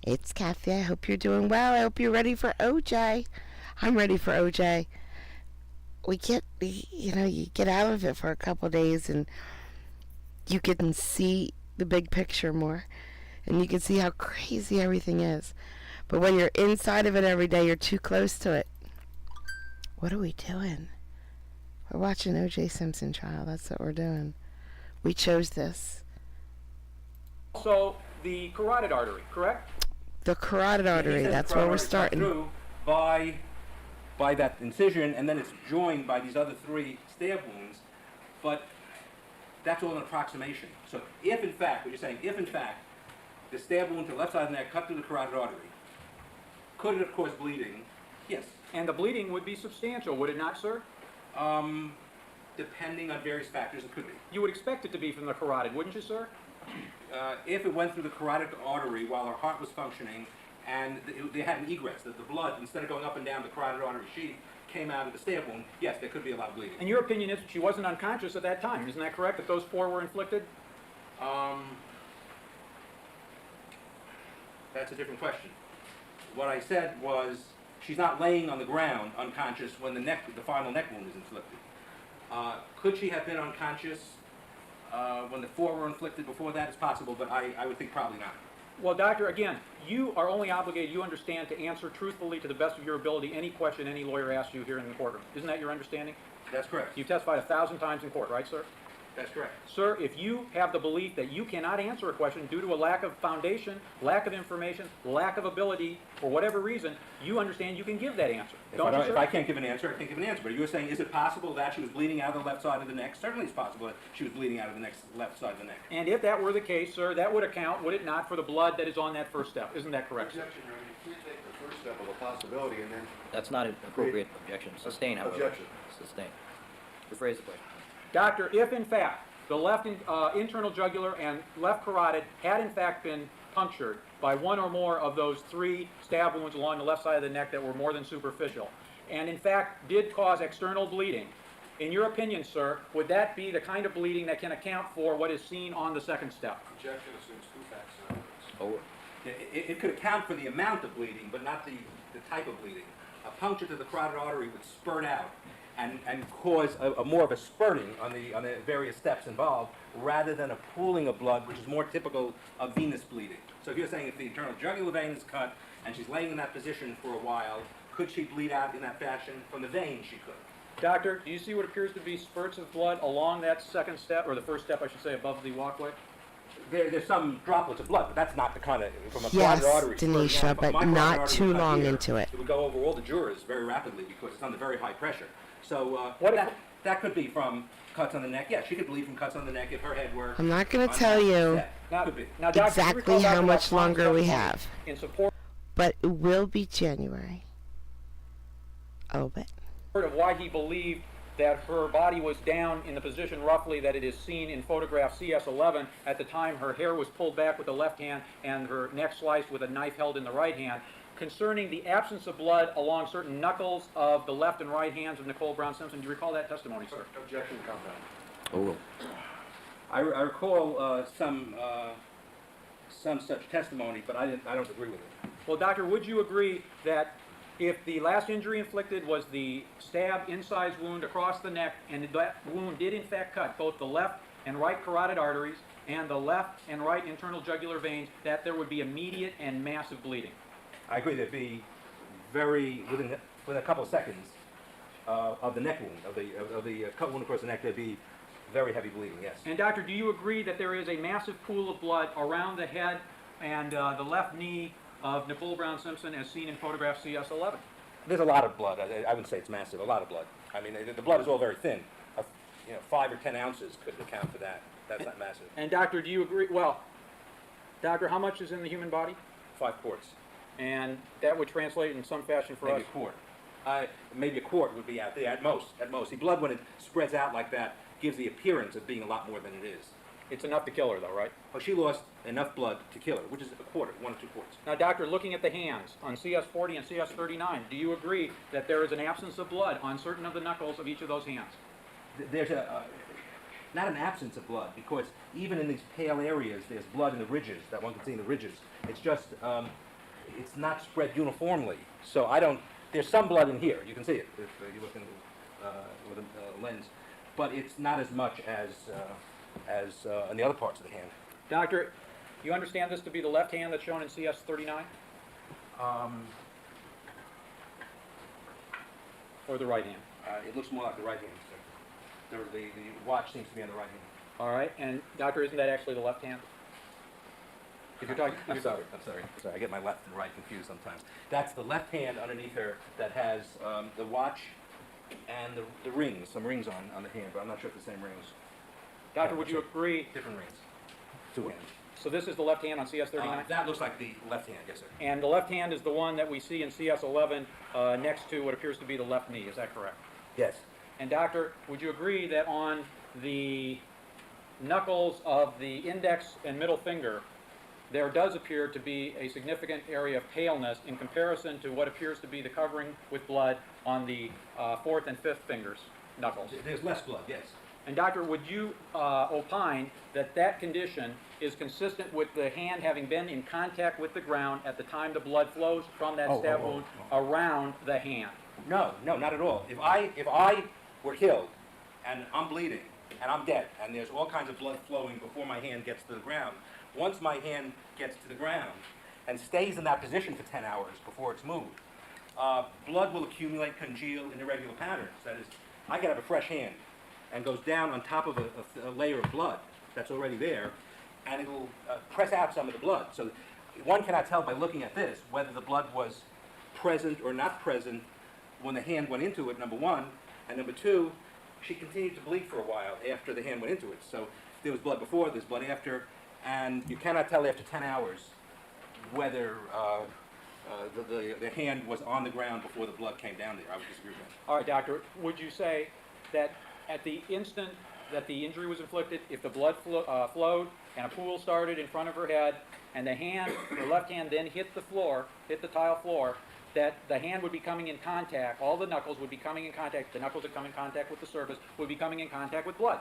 It's Kathy. I hope you're doing well. I hope you're ready for OJ. I'm ready for OJ. You get out of it for a couple days and you can see the big picture more and you can see how crazy everything is. But when you're inside of it every day, you're too close to it. What are we doing? We're watching OJ Simpson trial. That's what we're doing. We chose this. Also, the carotid artery, correct? The carotid artery, that's where we're starting. Through by that incision, and then it's joined by these other 3 stab wounds, but that's all an approximation. So if in fact, what you're saying, if in fact the stab wound to the left side of the neck cut through the carotid artery, could it have caused bleeding? Yes. And the bleeding would be substantial, would it not, sir? Depending on various factors, it could be. You would expect it to be from the carotid, wouldn't you, sir? If it went through the carotid artery while her heart was functioning, and they had an egress, that the blood, instead of going up and down the carotid artery sheath, came out of the stab wound, yes, there could be a lot of bleeding. And your opinion is that she wasn't unconscious at that time, isn't that correct, that those 4 were inflicted? That's a different question. What I said was, she's not laying on the ground unconscious when the final neck wound is inflicted. Could she have been unconscious when the 4 were inflicted before that? It's possible, but I would think probably not. Well, doctor, again, you are only obligated, you understand, to answer truthfully to the best of your ability any question any lawyer asks you here in the courtroom. Isn't that your understanding? That's correct. You've testified 1,000 times in court, right, sir? That's correct. Sir, if you have the belief that you cannot answer a question due to a lack of foundation, lack of information, lack of ability, for whatever reason, you understand you can give that answer. If I can't give an answer, I can't give an answer. But you were saying, is it possible that she was bleeding out of the left side of the neck? Certainly it's possible that she was bleeding out of the left side of the neck. And if that were the case, sir, that would account, would it not, for the blood that is on that first step? Isn't that correct, sir? Objection, Your Honor. You can't take the first step of a possibility and then... That's not an appropriate objection. Sustain, however. Objection. Sustain. Rephrase the question. Doctor, if in fact the left internal jugular and left carotid had in fact been punctured by one or more of those 3 stab wounds along the left side of the neck that were more than superficial, and in fact did cause external bleeding, in your opinion, sir, would that be the kind of bleeding that can account for what is seen on the second step? Objection assumes 2 facts and evidence. Over. It could account for the amount of bleeding, but not the type of bleeding. A puncture to the carotid artery would spurt out and cause more of a spurting on the various steps involved, rather than a pooling of blood, which is more typical of venous bleeding. So if you're saying if the internal jugular vein is cut and she's laying in that position for a while, could she bleed out in that fashion? From the vein, she could. Doctor, do you see what appears to be spurts of blood along that second step, or the first step, I should say, above the walkway? There's some droplets of blood, but that's not the kind of, from a carotid artery. Yes, Denisha, but not too long into it. It would go over all the jurors very rapidly because it's under very high pressure. So that could be from cuts on the neck. Yeah, she could bleed from cuts on the neck if her head were... I'm not going to tell you exactly how much longer we have, in support but it will be January. A little bit. of why he believed that her body was down in the position roughly that it is seen in photograph CS11 at the time her hair was pulled back with the left hand and her neck sliced with a knife held in the right hand, concerning the absence of blood along certain knuckles of the left and right hands of Nicole Brown Simpson. Do you recall that testimony, sir? Objection, compound. Over. I recall some such testimony, but I don't agree with it. Well, doctor, would you agree that if the last injury inflicted was the stab incise wound across the neck, and that wound did in fact cut both the left and right carotid arteries and the left and right internal jugular veins, that there would be immediate and massive bleeding? I agree. There'd be within a couple of seconds of the neck wound, of the cut wound across the neck, there'd be very heavy bleeding, yes. And doctor, do you agree that there is a massive pool of blood around the head and the left knee of Nicole Brown Simpson as seen in photograph CS11? There's a lot of blood. I wouldn't say it's massive. A lot of blood. I mean, the blood is all very thin. 5 or 10 ounces could account for that. That's not massive. And doctor, do you agree? Well, doctor, how much is in the human body? 5 quarts. And that would translate in some fashion for Maybe us. a quart. Maybe a quart would be out there at most. At most, the blood, when it spreads out like that, gives the appearance of being a lot more than it is. It's enough to kill her, though, right? Well, she lost enough blood to kill her, which is a quarter, 1 or 2 quarts. Now, doctor, looking at the hands on CS40 and CS39, do you agree that there is an absence of blood on certain of the knuckles of each of those hands? There's not an absence of blood, because even in these pale areas, there's blood in the ridges that one can see in the ridges. It's just it's not spread uniformly. So I don't, there's some blood in here. You can see it if you look in with a lens. But it's not as much as in the other parts of the hand. Doctor, you understand this to be the left hand that's shown in CS 39? Or the right hand? It looks more like the right hand, sir. The watch seems to be on the right hand. All right, and doctor, isn't that actually the left hand? If you're talking, I'm sorry. I get my left and right confused sometimes. That's the left hand underneath her that has the watch and the rings, some rings on the hand, but I'm not sure if the same rings. Doctor, would you agree? Different rings. Two hands. So this is the left hand on CS 39? That looks like the left hand, yes, sir. And the left hand is the one that we see in CS 11 next to what appears to be the left knee, is that correct? Yes. And doctor, would you agree that on the knuckles of the index and middle finger, there does appear to be a significant area of paleness in comparison to what appears to be the covering with blood on the fourth and fifth fingers, knuckles? There's less blood, yes. And doctor, would you opine that that condition is consistent with the hand having been in contact with the ground at the time the blood flows from that stab wound around the hand? No, not at all. If I were killed and I'm bleeding and I'm dead and there's all kinds of blood flowing before my hand gets to the ground, once my hand gets to the ground and stays in that position for 10 hours before it's moved, blood will accumulate, congeal in irregular patterns. That is, I could have a fresh hand and goes down on top of a layer of blood that's already there, and it'll press out some of the blood. So one cannot tell by looking at this whether the blood was present or not present when the hand went into it, number one, and number two, she continued to bleed for a while after the hand went into it. So there was blood before, there's blood after, and you cannot tell after 10 hours whether the hand was on the ground before the blood came down there. I would disagree with that. All right, doctor, would you say that at the instant that the injury was inflicted, if the blood flowed and a pool started in front of her head and the hand, her left hand then hit the floor, hit the tile floor, that the hand would be coming in contact, all the knuckles would be coming in contact, the knuckles that come in contact with the surface would be coming in contact with blood?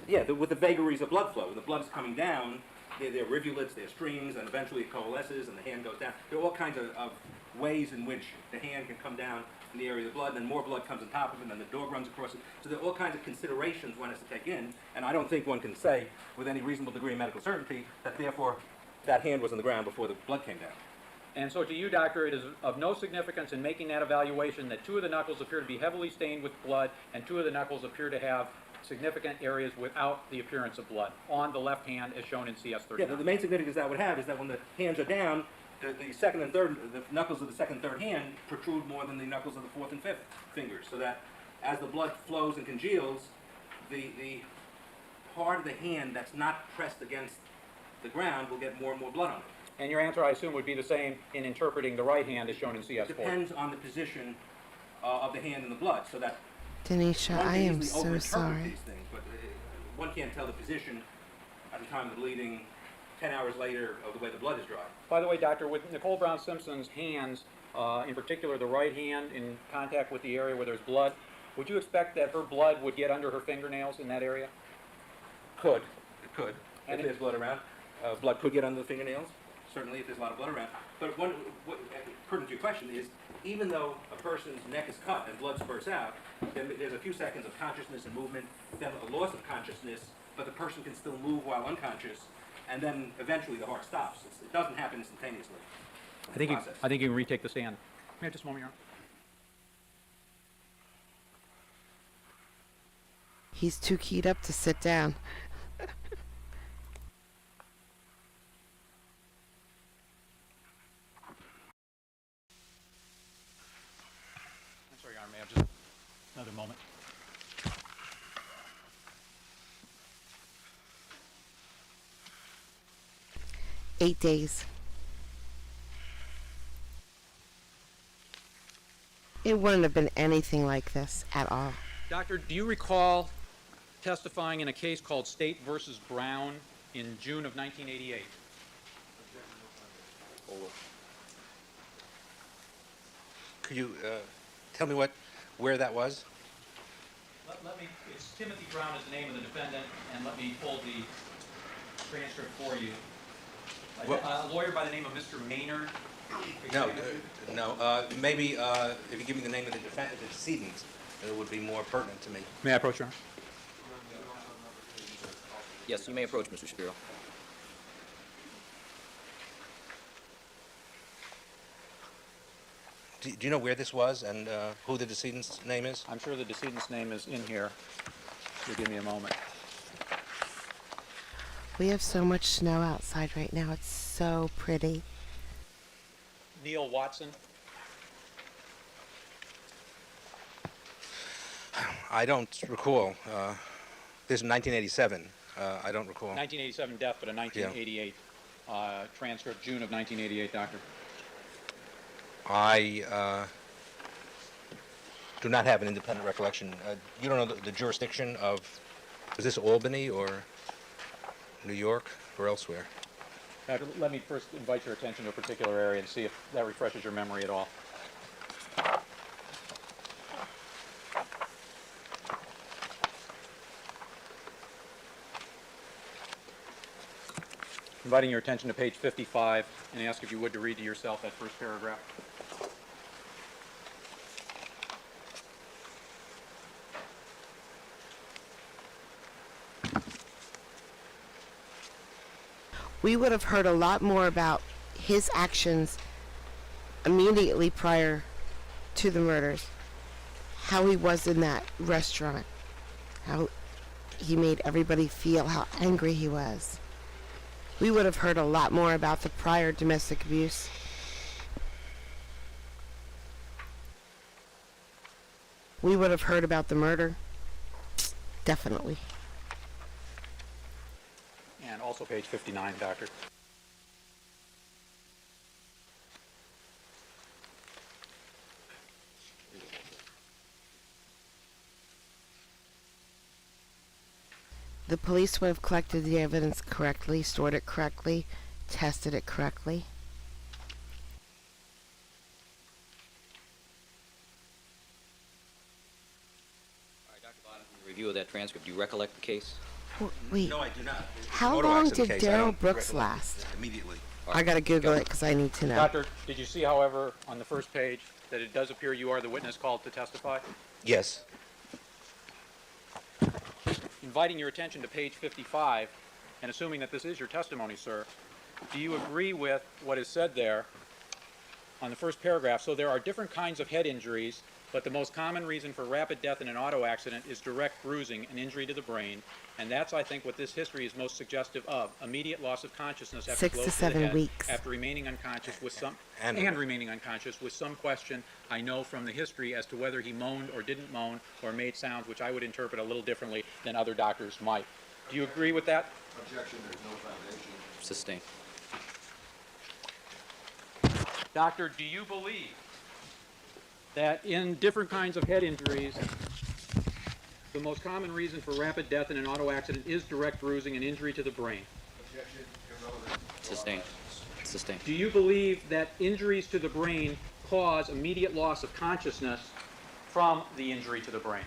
Yeah, with the vagaries of blood flow. When the blood is coming down, there are rivulets, there are streams, and eventually it coalesces and the hand goes down. There are all kinds of ways in which the hand can come down in the area of the blood, and then more blood comes on top of it, and then the dog runs across it. So there are all kinds of considerations one has to take in, and I don't think one can say with any reasonable degree of medical certainty that therefore that hand was on the ground before the blood came down. And so to you, doctor, it is of no significance in making that evaluation that two of the knuckles appear to be heavily stained with blood and two of the knuckles appear to have significant areas without the appearance of blood on the left hand as shown in CS 39. Yeah, the main significance that would have is that when the hands are down, the second and third, the knuckles of the second and third hand protrude more than the knuckles of the fourth and fifth fingers, so that as the blood flows and congeals, the part of the hand that's not pressed against the ground will get more and more blood on it. And your answer, I assume, would be the same in interpreting the right hand as shown in CS 40. Depends on the position of the hand and the blood, so that Denisha, one I can am easily so overinterpret sorry. these things, but one can't tell the position at the time of the bleeding 10 hours later of the way the blood is dry. By the way, doctor, with Nicole Brown Simpson's hands, in particular the right hand in contact with the area where there's blood, would you expect that her blood would get under her fingernails in that area? It could, And if there's blood around. Blood could get under the fingernails, certainly if there's a lot of blood around. But what pertinent to your question is, even though a person's neck is cut and blood spurts out, then there's a few seconds of consciousness and movement, then a loss of consciousness, but the person can still move while unconscious, and then eventually the heart stops. It doesn't happen instantaneously. I think Process. you can retake the stand. May I have just a moment, Your Honor? He's too keyed up to sit down. I'm sorry, Your Honor, may I have just another moment? 8 days. It wouldn't have been anything like this at all. Doctor, do you recall testifying in a case called State versus Brown in June of 1988? Could you tell me where that was? Let me, it's Timothy Brown is the name of the defendant, and let me pull the transcript for you. A lawyer by the name of Mr. Maynard. No, maybe if you give me the name of the decedent, it would be more pertinent to me. May I approach, Your Honor? Yes, you may approach, Mr. Shapiro. Do you know where this was and who the decedent's name is? I'm sure the decedent's name is in here. If you give me a moment. We have so much snow outside right now. It's so pretty. Neil Watson. I don't recall. This is 1987. I don't recall. 1987 death, but a 1988 transcript, June of 1988, Doctor. I do not have an independent recollection. You don't know the jurisdiction of, is this Albany or New York or elsewhere? Doctor, let me first invite your attention to a particular area and see if that refreshes your memory at all. Inviting your attention to page 55 and ask if you would to read to yourself that first paragraph. We would have heard a lot more about his actions immediately prior to the murders. How he was in that restaurant. How he made everybody feel how angry he was. We would have heard a lot more about the prior domestic abuse. We would have heard about the murder. Definitely. And also page 59, Doctor. The police would have collected the evidence correctly, stored it correctly, tested it correctly. All right, Dr. Bottom, in review of that transcript, do you recollect the case? Wait, No, I do not. how Motor long accident did case, I Daryl don't Brooks recollect last? it Immediately. I gotta Google it because I need to know. Doctor, did you see, however, on the first page that it does appear you are the witness called to testify? Yes. Inviting your attention to page 55, and assuming that this is your testimony, sir, do you agree with what is said there on the first paragraph? So there are different kinds of head injuries, but the most common reason for rapid death in an auto accident is direct bruising, an injury to the brain, and that's, I think, what this history is most suggestive of. Immediate loss of consciousness after 6 to blows the 7 head, weeks. after remaining unconscious with some And- remaining unconscious with some question, I know from the history, as to whether he moaned or didn't moan or made sounds which I would interpret a little differently than other doctors might. Do you agree with that? Objection, there's no foundation. Sustained. Doctor, do you believe that in different kinds of head injuries, the most common reason for rapid death in an auto accident is direct bruising and injury to the brain? Objection, irrelevant. Sustained. Sustained. Do you believe that injuries to the brain cause immediate loss of consciousness from the injury to the brain?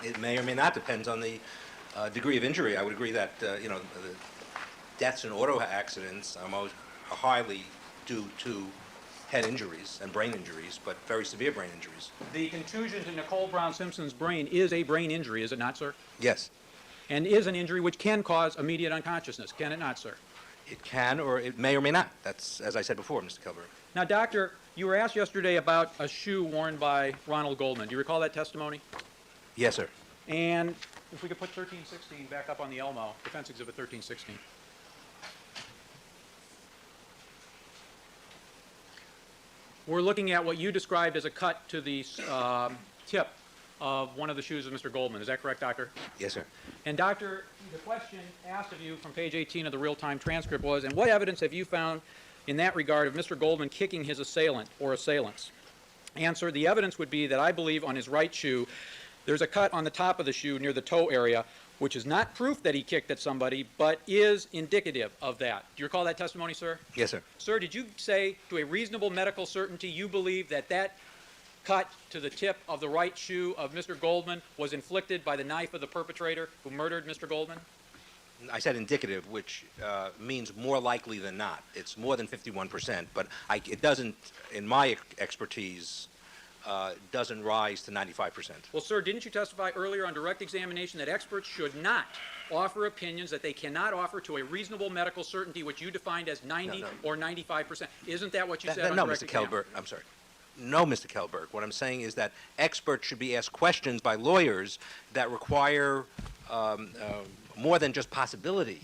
It may or may not, depends on the degree of injury. I would agree that, the deaths in auto accidents are highly due to head injuries and brain injuries, but very severe brain injuries. The contusion to Nicole Brown Simpson's brain is a brain injury, is it not, sir? Yes, And is an injury which can cause immediate unconsciousness, can it not, sir? it can or it may or may not. That's, as I said before, Mr. Kilberg. Now, doctor, you were asked yesterday about a shoe worn by Ronald Goldman. Do you recall that testimony? Yes, sir. And if we could put 1316 back up on the Elmo, Defense Exhibit 1316. We're looking at what you described as a cut to the tip of one of the shoes of Mr. Goldman. Is that correct, doctor? Yes, sir. And doctor, the question asked of you from page 18 of the real-time transcript was, and what evidence have you found in that regard of Mr. Goldman kicking his assailant or assailants? Answer, the evidence would be that I believe on his right shoe, there's a cut on the top of the shoe near the toe area, which is not proof that he kicked at somebody, but is indicative of that. Do you recall that testimony, sir? Yes, sir. Sir, did you say to a reasonable medical certainty you believe that that cut to the tip of the right shoe of Mr. Goldman was inflicted by the knife of the perpetrator who murdered Mr. Goldman? I said indicative, which means more likely than not. It's more than 51%, but it doesn't, in my expertise, doesn't rise to 95%. Well, sir, didn't you testify earlier on direct examination that experts should not offer opinions that they cannot offer to a reasonable medical certainty, which you defined as 90 No. or 95%? Isn't that what you said on No, direct Mr. exam? Kelberg, I'm sorry. No, Mr. Kelberg. What I'm saying is that experts should be asked questions by lawyers that require more than just possibility.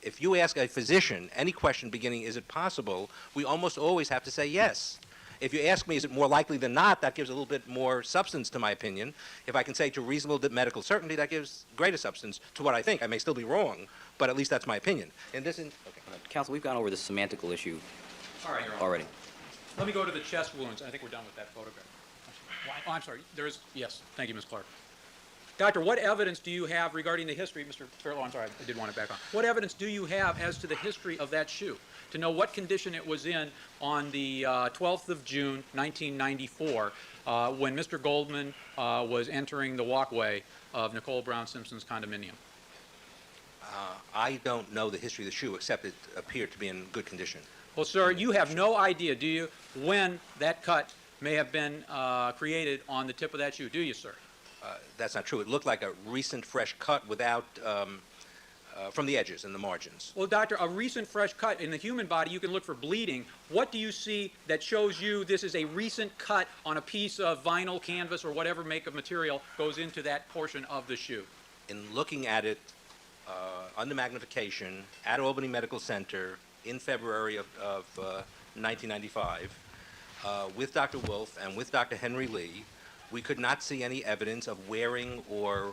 If you ask a physician any question beginning, is it possible, we almost always have to say yes. If you ask me, is it more likely than not, that gives a little bit more substance to my opinion. If I can say to reasonable medical certainty, that gives greater substance to what I think. I may still be wrong, but at least that's my opinion. And this, okay. Counsel, we've gone over the semantical issue All right, Your Honor. already. Let me go to the chest wounds. I think we're done with that photograph. Oh, I'm sorry. There is, yes. Thank you, Ms. Clark. Doctor, what evidence do you have regarding the history, Mr. Fairlaw, I'm sorry, I did want it back on. What evidence do you have as to the history of that shoe, to know what condition it was in on the 12th of June, 1994, when Mr. Goldman was entering the walkway of Nicole Brown Simpson's condominium? I don't know the history of the shoe, except it appeared to be in good condition. Well, sir, you have no idea, do you, when that cut may have been created on the tip of that shoe, do you, sir? That's not true. It looked like a recent, fresh cut without, from the edges and the margins. Well, doctor, a recent fresh cut in the human body, you can look for bleeding. What do you see that shows you this is a recent cut on a piece of vinyl, canvas, or whatever make of material goes into that portion of the shoe? In looking at it under magnification at Albany Medical Center in February of 1995, with Dr. Wolf and with Dr. Henry Lee, we could not see any evidence of wearing or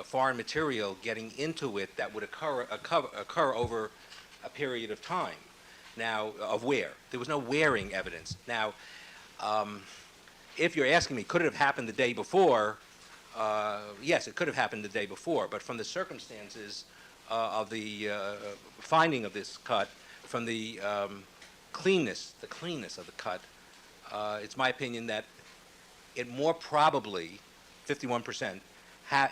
foreign material getting into it that would occur over a period of time. Now, of wear. There was no wearing evidence. Now, if you're asking me, could it have happened the day before? Yes, it could have happened the day before, but from the circumstances of the finding of this cut, from the cleanness of the cut, it's my opinion that it more probably, 51%,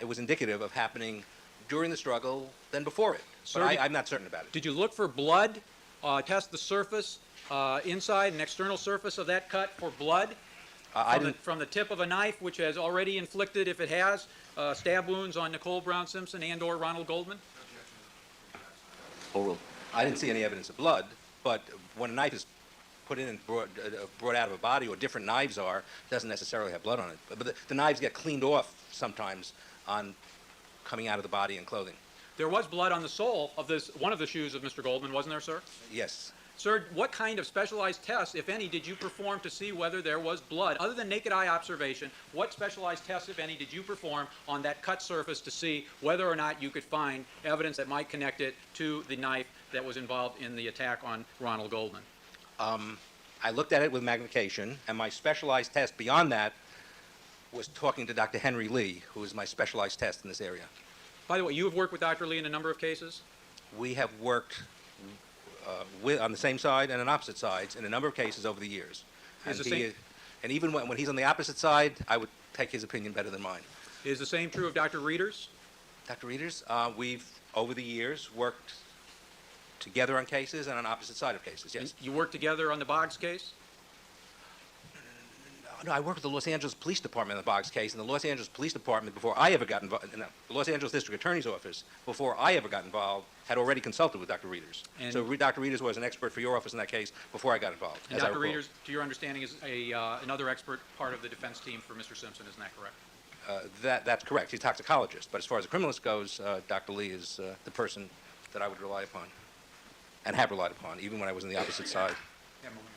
it was indicative of happening during the struggle than before it. Sir, But I'm not certain about it. Did you look for blood, test the surface, inside and external surface of that cut for blood? From the tip of a knife, which has already inflicted, if it has, stab wounds on Nicole Brown Simpson and or Ronald Goldman? Overruled. I didn't see any evidence of blood, but when a knife is put in and brought out of a body, or different knives are, doesn't necessarily have blood on it. But the knives get cleaned off sometimes on coming out of the body and clothing. There was blood on the sole of one of the shoes of Mr. Goldman, wasn't there, sir? Yes. Sir, what kind of specialized tests, if any, did you perform to see whether there was blood? Other than naked eye observation, what specialized tests, if any, did you perform on that cut surface to see whether or not you could find evidence that might connect it to the knife that was involved in the attack on Ronald Goldman? I looked at it with magnification, and my specialized test beyond that was talking to Dr. Henry Lee, who is my specialized test in this area. By the way, you have worked with Dr. Lee in a number of cases? We have worked on the same side and on opposite sides in a number of cases over the years. Is And, the same- and even when he's on the opposite side, I would take his opinion better than mine. Is the same true of Dr. Reeders? Dr. Reeders, we've, over the years, worked together on cases and on opposite side of cases, yes. You worked together on the Boggs case? No, I worked with the Los Angeles Police Department in the Boggs case, and the Los Angeles Police Department, before I ever got involved, the Los Angeles District Attorney's Office, before I ever got involved, had already consulted with Dr. Reeders. And- So Dr. Reeders was an expert for your office in that case before I got involved, And as I Dr. recall. Reeders, to your understanding, is another expert part of the defense team for Mr. Simpson, isn't that correct? That's correct. He's a toxicologist, but as far as the criminalist goes, Dr. Lee is the person that I would rely upon, and have relied upon, even when I was on the opposite side. Yeah, moving on.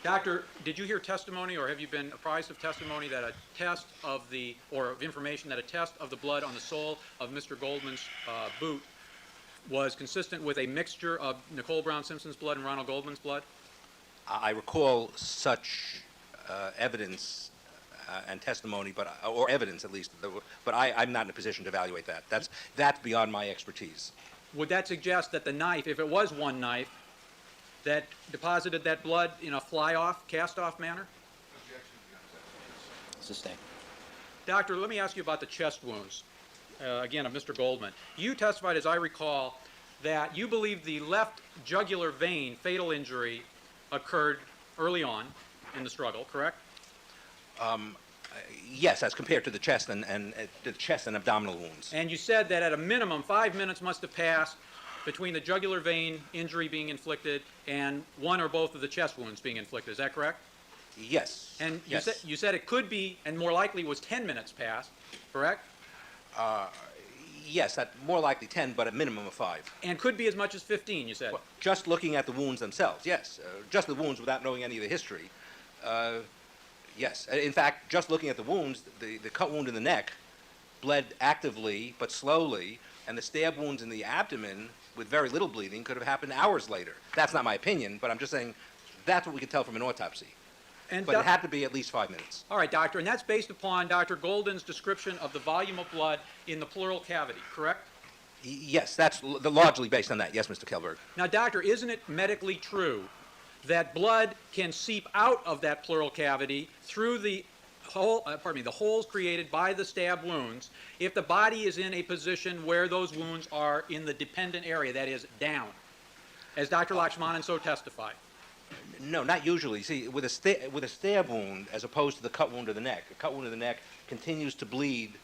Doctor, did you hear testimony, or have you been apprised of testimony that a test of the, or of information that a test of the blood on the sole of Mr. Goldman's boot was consistent with a mixture of Nicole Brown Simpson's blood and Ronald Goldman's blood? I recall such evidence and testimony, or evidence at least, but I'm not in a position to evaluate that. That's beyond my expertise. Would that suggest that the knife, if it was one knife, that deposited that blood in a fly-off, cast-off manner? Sustained. Doctor, let me ask you about the chest wounds, again, of Mr. Goldman. You testified, as I recall, that you believe the left jugular vein fatal injury occurred early on in the struggle, correct? Yes, as compared to the chest and the chest and abdominal wounds. And you said that at a minimum 5 minutes must have passed between the jugular vein injury being inflicted and one or both of the chest wounds being inflicted. Is that correct? Yes. And yes. you said it could be, and more likely was 10 minutes past, correct? Yes, that more likely 10, but a minimum of 5. And could be as much as 15, you said. Well, just looking at the wounds themselves, yes. Just the wounds without knowing any of the history. Yes. In fact, just looking at the wounds, the cut wound in the neck bled actively but slowly, and the stab wounds in the abdomen with very little bleeding could have happened hours later. That's not my opinion, but I'm just saying that's what we could tell from an autopsy. And But it had to be at least 5 minutes. all right, doctor, and that's based upon Dr. Golden's description of the volume of blood in the pleural cavity, correct? Yes, that's largely based on that. Yes, Mr. Kelberg. Now, doctor, isn't it medically true that blood can seep out of that pleural cavity through the the holes created by the stab wounds if the body is in a position where those wounds are in the dependent area, that is, down, as Dr. Lakshmanan so testified? No, not usually. See, with a stab wound, as opposed to the cut wound of the neck, a cut wound of the neck continues to bleed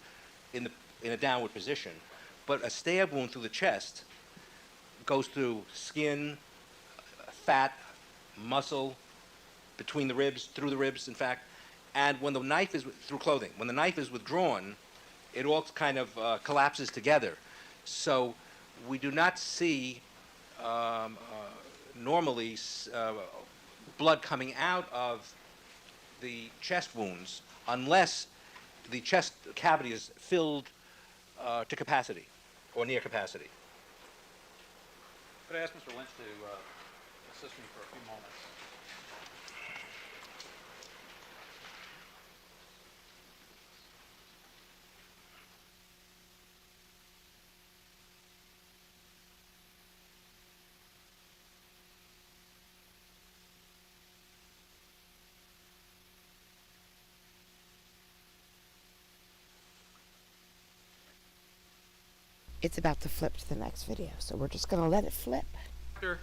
in a downward position, but a stab wound through the chest goes through skin, fat, muscle, between the ribs, through the ribs, in fact, and when the knife is through clothing, when the knife is withdrawn, it all kind of collapses together. So we do not see normally blood coming out of the chest wounds unless the chest cavity is filled to capacity or near capacity. Could I ask Mr. Lynch to assist me for a few moments? It's about to flip to the next video, so we're just going to let it flip. Doctor,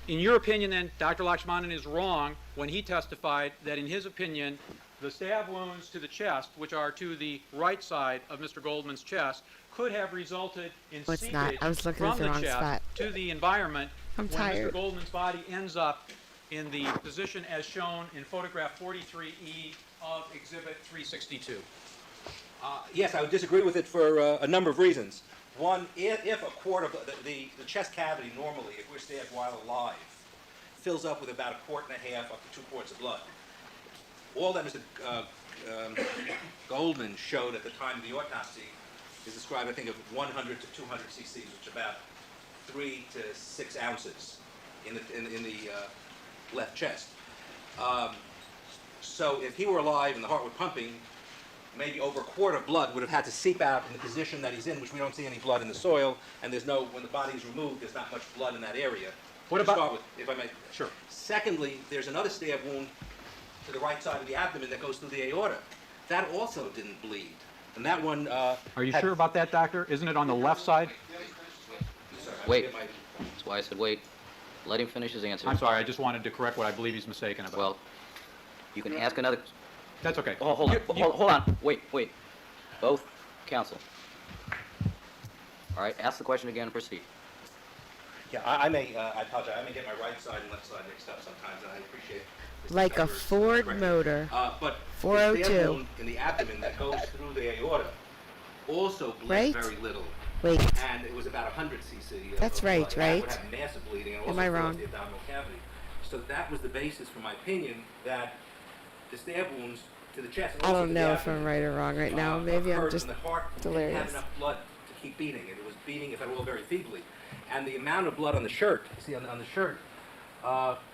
in your opinion, then, Dr. Lakshmanan is wrong when he testified that, in his opinion, the stab wounds to the chest, which are to the right side of Mr. Goldman's chest, could have resulted in No, it's not. seepage I was looking at from the the wrong chest spot. to the environment I'm when tired. Mr. Goldman's body ends up in the position as shown in photograph 43E of Exhibit 362. Yes, I would disagree with it for a number of reasons. One, if a quart of the chest cavity normally, if we're stabbed while alive, fills up with about a quart and a half up to 2 quarts of blood. All that Mr. Goldman showed at the time of the autopsy is described, I think, of 100 to 200 cc's, which is about 3 to 6 ounces in the left chest. So if he were alive and the heart were pumping, maybe over a quart of blood would have had to seep out in the position that he's in, which we don't see any blood in the soil, and there's no, when the body is removed, there's not much blood in that area. What To about- start with, if I may? Sure. Secondly, there's another stab wound to the right side of the abdomen that goes through the aorta. That also didn't bleed. And that one, Are you sure about that, doctor? Isn't it on the left side? Wait. That's why I said wait. Let him finish his answer. I'm sorry, I just wanted to correct what I believe he's mistaken about. Well, you can ask another. That's okay. Oh, hold on. Hold on. Wait. Both counsel. All right. Ask the question again and proceed. yeah, I apologize, I may get my right side and left side mixed up sometimes, and I appreciate Mr. Like a Pepper's Ford correction. motor. But 402. the stab wound in the abdomen that goes through the aorta also bled Right? very little. Wait. And it was about 100 cc. That's of right, blood. That would right? have massive bleeding and Am also I fills wrong? the abdominal cavity. So that was the basis for my opinion that the stab wounds to the chest. And I also don't to the know if abdomen, I'm right or wrong right now. Maybe I'm occurred just when the heart delirious. didn't have enough blood to keep beating. It was beating, if at all, very feebly. And the amount of blood on the shirt, you see on the shirt,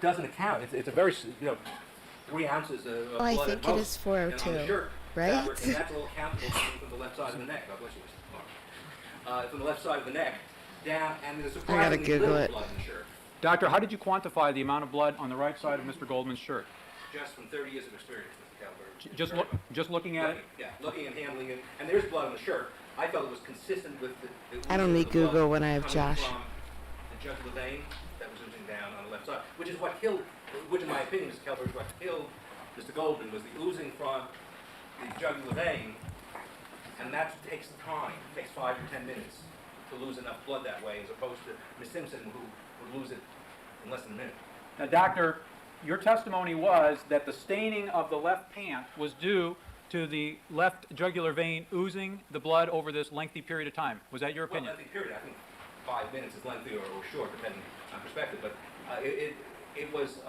doesn't account. It's a very, 3 ounces of Oh, I blood think at it most. is 402, And on the shirt, right? and that's all countable from the left side of the neck. God bless you, Mr. Clark. From the left side of the neck down, and there's surprisingly Google little it. blood in the shirt. Doctor, how did you quantify the amount of blood on the right side of Mr. Goldman's shirt? just from 30 years of experience, Mr. Calvert. Just Very look, much. just looking at it. Yeah, looking and handling it, and there's blood on the shirt. I felt it was consistent with the I don't oozing need of the blood Google when I have coming Josh. from the jugular vein that was oozing down on the left side, which is what killed, which in my opinion, Mr. Calvert, is what killed Mr. Goldman, was the oozing from the jugular vein, and that takes time. It takes 5 or 10 minutes to lose enough blood that way, as opposed to Ms. Simpson, who would lose it in less than a minute. Now, doctor, your testimony was that the staining of the left pant was due to the left jugular vein oozing the blood over this lengthy period of time. Was that your Well, opinion? lengthy period, I think 5 minutes is lengthy or short, depending on perspective, but it was,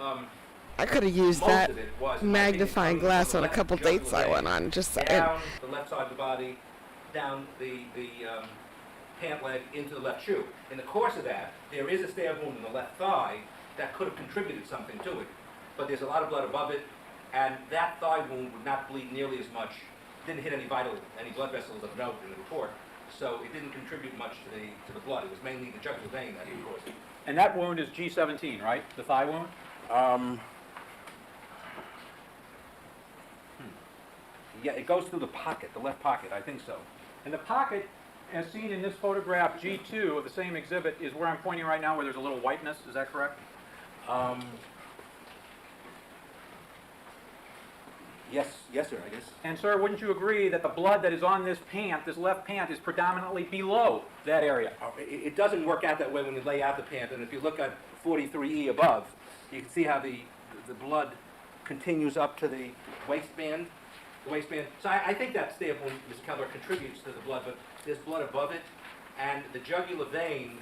I could have used most that of it was, in my opinion, magnifying coming glass from on the a left couple jugular dates I vein, went on. Just saying. down the left side of the body, down the pant leg into the left shoe. In the course of that, there is a stab wound in the left thigh that could have contributed something to it, but there's a lot of blood above it, and that thigh wound would not bleed nearly as much, didn't hit any blood vessels of note in the report, so it didn't contribute much to the blood. It was mainly the jugular vein that caused it. And that wound is G17, right? The thigh wound? Yeah, it goes through the pocket, the left pocket, I think so. And the pocket, as seen in this photograph G2 of the same exhibit, is where I'm pointing right now, where there's a little whiteness. Is that correct? Yes, sir, I guess. And sir, wouldn't you agree that the blood that is on this pant, this left pant, is predominantly below that area? It doesn't work out that way when you lay out the pant, and if you look at 43E above, you can see how the blood continues up to the waistband. So I think that stab wound, Mr. Keller, contributes to the blood, but there's blood above it, and the jugular vein,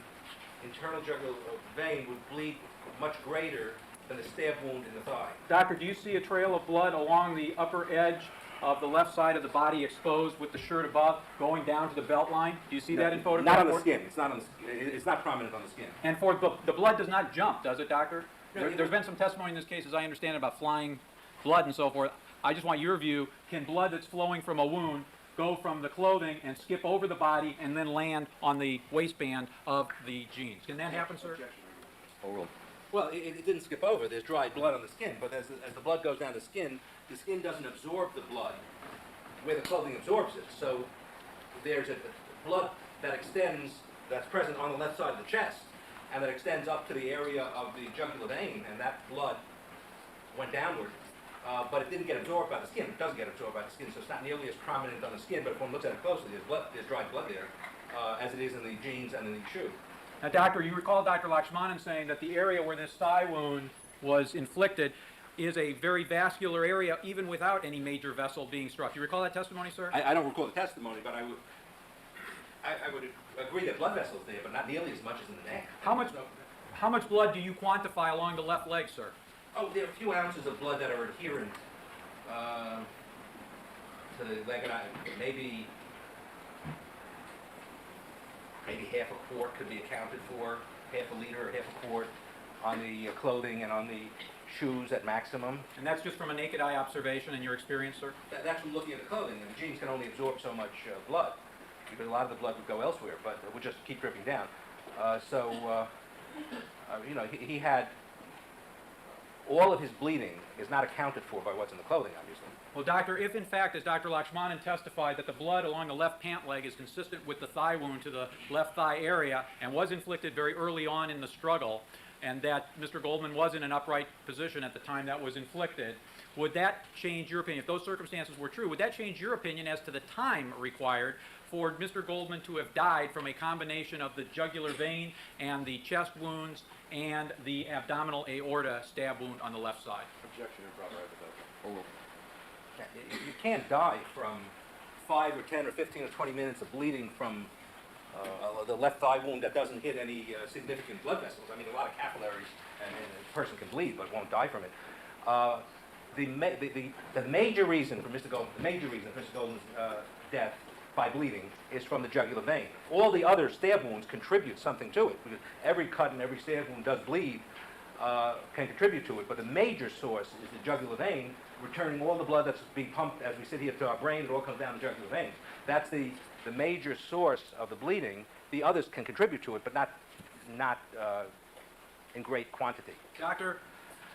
internal jugular vein, would bleed much greater than the stab wound in the thigh. Doctor, do you see a trail of blood along the upper edge of the left side of the body exposed with the shirt above, going down to the belt line? Do you see that in photograph? Not on the skin. It's not on the skin. It's not prominent on the skin. And for the blood does not jump, does it, doctor? No, There's been some testimony in this case, as I understand, about flying blood and so forth. I just want your view. Can blood that's flowing from a wound go from the clothing and skip over the body and then land on the waistband of the jeans? Can that happen, sir? Overruled. Well, it didn't skip over. There's dried blood on the skin, but as the blood goes down the skin doesn't absorb the blood where the clothing absorbs it. So there's a blood that extends, that's present on the left side of the chest, and that extends up to the area of the jugular vein, and that blood went downward. But it didn't get absorbed by the skin. It doesn't get absorbed by the skin, so it's not nearly as prominent on the skin, but if one looks at it closely, there's dried blood there, as it is in the jeans and in the shoe. Now, doctor, you recall Dr. Lakshmanan saying that the area where this thigh wound was inflicted is a very vascular area, even without any major vessel being struck. You recall that testimony, sir? I don't recall the testimony, but I would agree that blood vessels there, but not nearly as much as in the neck. How much blood do you quantify along the left leg, sir? Oh, there are a few ounces of blood that are adherent to the leg, and maybe half a quart could be accounted for, half a liter or half a quart on the clothing and on the shoes at maximum. And that's just from a naked eye observation and your experience, sir? That's from looking at the clothing, and the jeans can only absorb so much blood, because a lot of the blood would go elsewhere, but it would just keep dripping down. You know, he had all of his bleeding is not accounted for by what's in the clothing, obviously. Well, doctor, if in fact, as Dr. Lakshmanan testified, that the blood along the left pant leg is consistent with the thigh wound to the left thigh area and was inflicted very early on in the struggle, and that Mr. Goldman was in an upright position at the time that was inflicted, would that change your opinion? If those circumstances were true, would that change your opinion as to the time required for Mr. Goldman to have died from a combination of the jugular vein and the chest wounds and the abdominal aorta stab wound on the left side? Objection, improper hypothetical. Overruled. You can't die from 5 or 10 or 15 or 20 minutes of bleeding from the left thigh wound that doesn't hit any significant blood vessels. I mean, a lot of capillaries, and a person can bleed but won't die from it. The major reason for Mr. Goldman's death by bleeding is from the jugular vein. All the other stab wounds contribute something to it, because every cut and every stab wound does bleed, can contribute to it, but the major source is the jugular vein, returning all the blood that's being pumped as we sit here to our brain. It all comes down the jugular veins. That's the major source of the bleeding. The others can contribute to it, but not in great quantity. Doctor,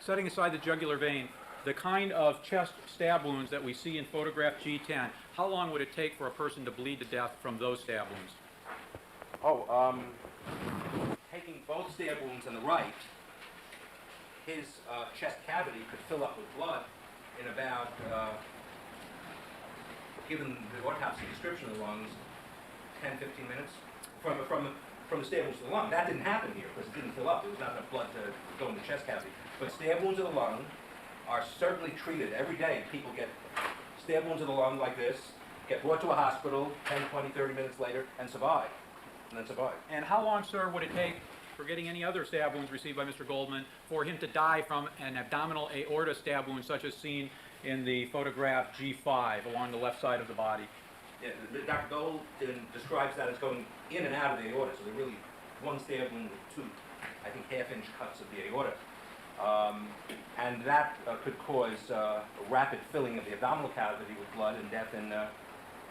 setting aside the jugular vein, the kind of chest stab wounds that we see in photograph G10, how long would it take for a person to bleed to death from those stab wounds? Taking both stab wounds on the right, his chest cavity could fill up with blood in about, given the autopsy description of the lungs, 10, 15 minutes from the stab wounds to the lung. That didn't happen here because it didn't fill up. There was not enough blood to go in the chest cavity. But stab wounds of the lung are certainly treated every day. People get stab wounds of the lung like this, get brought to a hospital 10, 20, 30 minutes later, and survive. And then survive. And how long, sir, would it take, forgetting any other stab wounds received by Mr. Goldman, for him to die from an abdominal aorta stab wound such as seen in the photograph G5 along the left side of the body? Yeah, Dr. Gold describes that as going in and out of the aorta, so they're really one stab wound with two, I think, half-inch cuts of the aorta. And that could cause a rapid filling of the abdominal cavity with blood and death in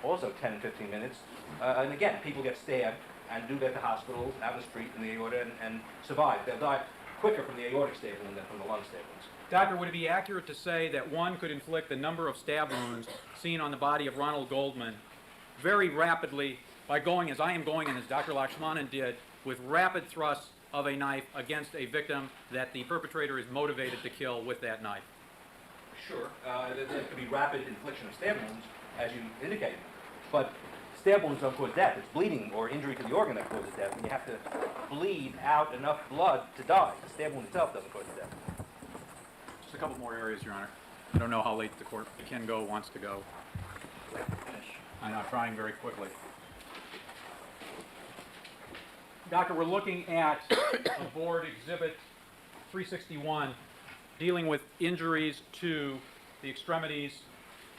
also 10, 15 minutes. And again, people get stabbed and do get to hospitals out in the street in the aorta and survive. They'll die quicker from the aortic stab wound than from the lung stab wounds. Doctor, would it be accurate to say that one could inflict the number of stab wounds seen on the body of Ronald Goldman very rapidly by going, as I am going and as Dr. Lakshmanan did, with rapid thrusts of a knife against a victim that the perpetrator is motivated to kill with that knife? Sure, there could be rapid infliction of stab wounds, as you indicated, but stab wounds don't cause death. It's bleeding or injury to the organ that causes death, and you have to bleed out enough blood to die. The stab wound itself doesn't cause death. Just a couple more areas, Your Honor. I don't know how late the court can go, wants to go. I'm not trying very quickly. Doctor, we're looking at a board exhibit 361 dealing with injuries to the extremities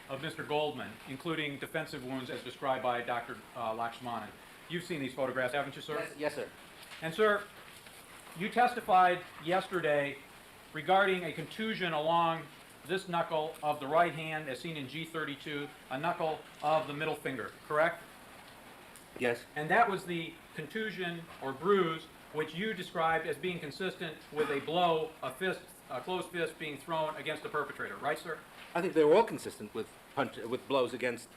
of Mr. Goldman, including defensive wounds as described by Dr. Lakshmanan. You've seen these photographs, haven't you, sir? Yes, sir. And, sir, you testified yesterday regarding a contusion along this knuckle of the right hand, as seen in G32, a knuckle of the middle finger, correct? Yes. And that was the contusion or bruise which you described as being consistent with a blow, a closed fist being thrown against the perpetrator, right, sir? I think they're all consistent with blows against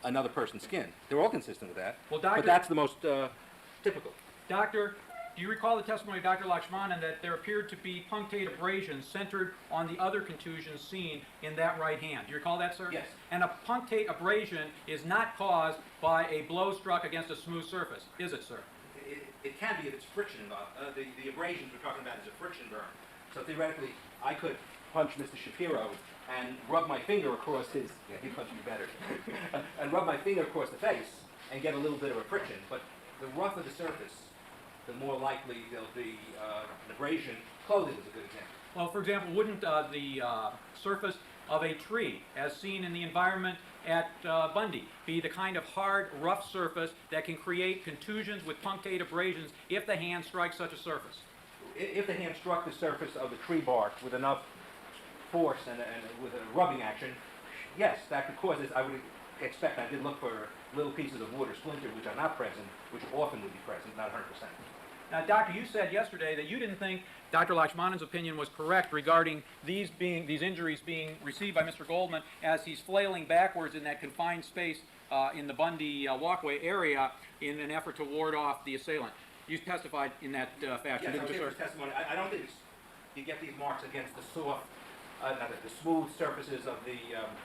another person's skin. They're all consistent with that. Well, Doctor, but that's the most typical. Doctor, do you recall the testimony of Dr. Lakshmanan that there appeared to be punctate abrasions centered on the other contusions seen in that right hand? Do you recall that, sir? Yes. And a punctate abrasion is not caused by a blow struck against a smooth surface, is it, sir? It can be if it's friction involved. The abrasions we're talking about is a friction burn. So theoretically, I could punch Mr. Shapiro and rub my finger across his, he punched me better, and rub my finger across the face and get a little bit of a friction. But the rougher the surface, the more likely there'll be an abrasion. Clothing is a good example. Well, for example, wouldn't the surface of a tree, as seen in the environment at Bundy, be the kind of hard, rough surface that can create contusions with punctate abrasions if the hand strikes such a surface? If the hand struck the surface of the tree bark with enough force and with a rubbing action, yes, that could cause this. I would expect, I did look for little pieces of wood or splinters which are not present, which often would be present, not 100%. Now, Doctor, you said yesterday that you didn't think Dr. Lakshmanan's opinion was correct regarding these injuries being received by Mr. Goldman as he's flailing backwards in that confined space in the Bundy walkway area in an effort to ward off the assailant. You testified in that fashion, Yes, didn't you, I sir? gave testimony. I don't think you get these marks against the soft, the smooth surfaces of the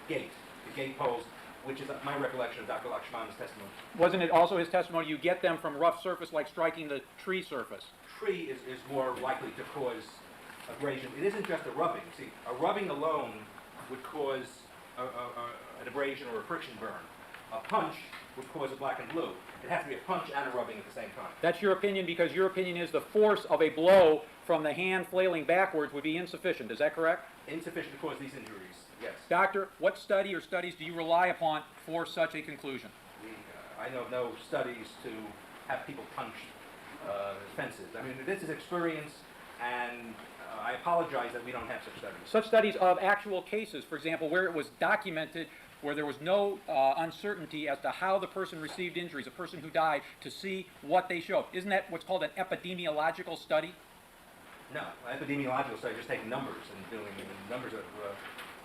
gate post, which is my recollection of Dr. Lakshmanan's testimony. Wasn't it also his testimony you get them from rough surface like striking the tree surface? Tree is more likely to cause abrasion. It isn't just a rubbing. See, a rubbing alone would cause an abrasion or a friction burn. A punch would cause a black and blue. It has to be a punch and a rubbing at the same time. That's your opinion because your opinion is the force of a blow from the hand flailing backwards would be insufficient. Is that correct? Insufficient to cause these injuries, yes. Doctor, what study or studies do you rely upon for such a conclusion? I know no studies to have people punch fences. I mean, this is experience, and I apologize that we don't have such studies. Such studies of actual cases, for example, where it was documented, where there was no uncertainty as to how the person received injuries, a person who died, to see what they showed. Isn't that what's called an epidemiological study? No, epidemiological study, just taking numbers and doing numbers of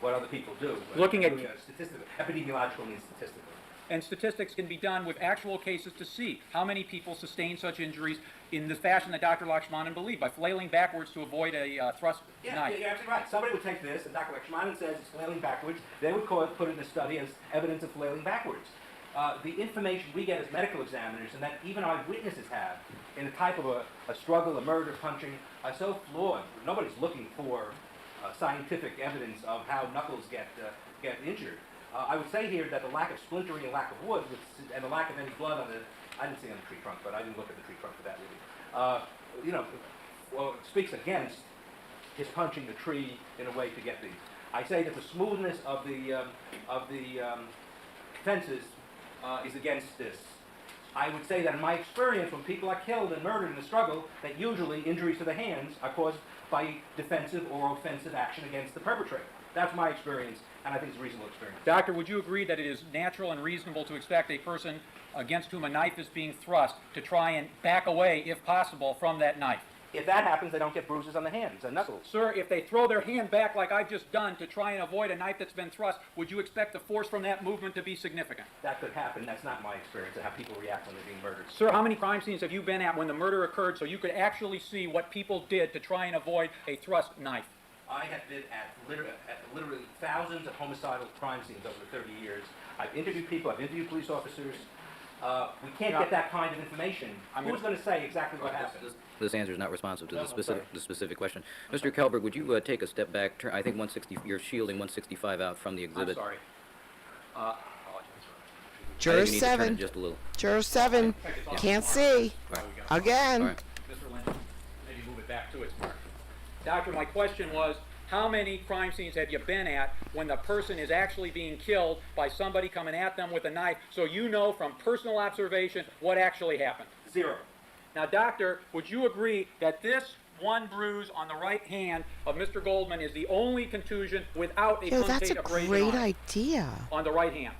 what other people do. Looking at- Doing a statistical, epidemiological means statistical. And statistics can be done with actual cases to see how many people sustain such injuries in the fashion that Dr. Lakshmanan believed, by flailing backwards to avoid a thrust knife. You're absolutely right. Somebody would take this, and Dr. Lakshmanan says it's flailing backwards. They would put it in a study as evidence of flailing backwards. The information we get as medical examiners, and that even our witnesses have, in a type of a struggle, a murder, punching, are so flawed. Nobody's looking for scientific evidence of how knuckles get injured. I would say here that the lack of splintering and lack of wood, and the lack of any blood on the, I didn't see on the tree trunk, but I didn't look at the tree trunk for that really. Well, it speaks against his punching the tree in a way to get these. I say that the smoothness of the fences is against this. I would say that in my experience, when people are killed and murdered in a struggle, that usually injuries to the hands are caused by defensive or offensive action against the perpetrator. That's my experience, and I think it's a reasonable experience. Doctor, would you agree that it is natural and reasonable to expect a person against whom a knife is being thrust to try and back away, if possible, from that knife? If that happens, they don't get bruises on the hands and knuckles. Sir, if they throw their hand back like I've just done to try and avoid a knife that's been thrust, would you expect the force from that movement to be significant? That could happen. That's not my experience of how people react when they're being murdered. Sir, how many crime scenes have you been at when the murder occurred so you could actually see what people did to try and avoid a thrust knife? I have been at literally thousands of homicidal crime scenes over the 30 years. I've interviewed people, I've interviewed police officers. We can't get that kind of information. Who's going to say exactly what happened? This answer is not responsive to No, the I'm sorry. specific question. Mr. Kelberg, would you take a step back? I think 160. You're shielding 165 out from the exhibit. I'm sorry. Juror I think you need to turn it 7. just a little. Juror 7. Can't see. Right. Again. All right. Mr. Lynch, maybe move it back to its mark. Doctor, my question was, how many crime scenes have you been at when the person is actually being killed by somebody coming at them with a knife, so you know from personal observation what actually happened? 0. Now, doctor, would you agree that this one bruise on the right hand of Mr. Goldman is the only contusion without a Yo, that's a punctate abrasion great on it, idea. on the right hand?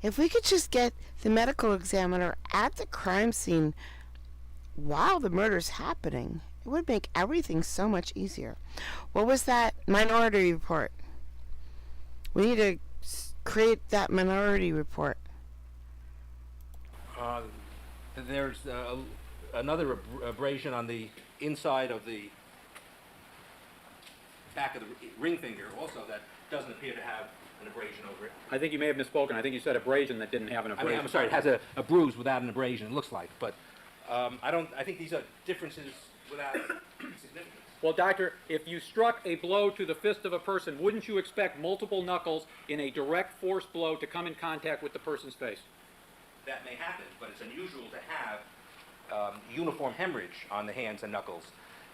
If we could just get the medical examiner at the crime scene while the murder's happening, it would make everything so much easier. What was that minority report? We need to create that minority report. There's another abrasion on the inside of the back of the ring finger also that doesn't appear to have an abrasion over it. I think you may have misspoken. I think you said abrasion that didn't have an I abrasion. mean, I'm sorry, it has a bruise without an abrasion, it looks like, but I think these are differences without significance. Well, doctor, if you struck a blow to the fist of a person, wouldn't you expect multiple knuckles in a direct force blow to come in contact with the person's face? That may happen, but it's unusual to have uniform hemorrhage on the hands and knuckles.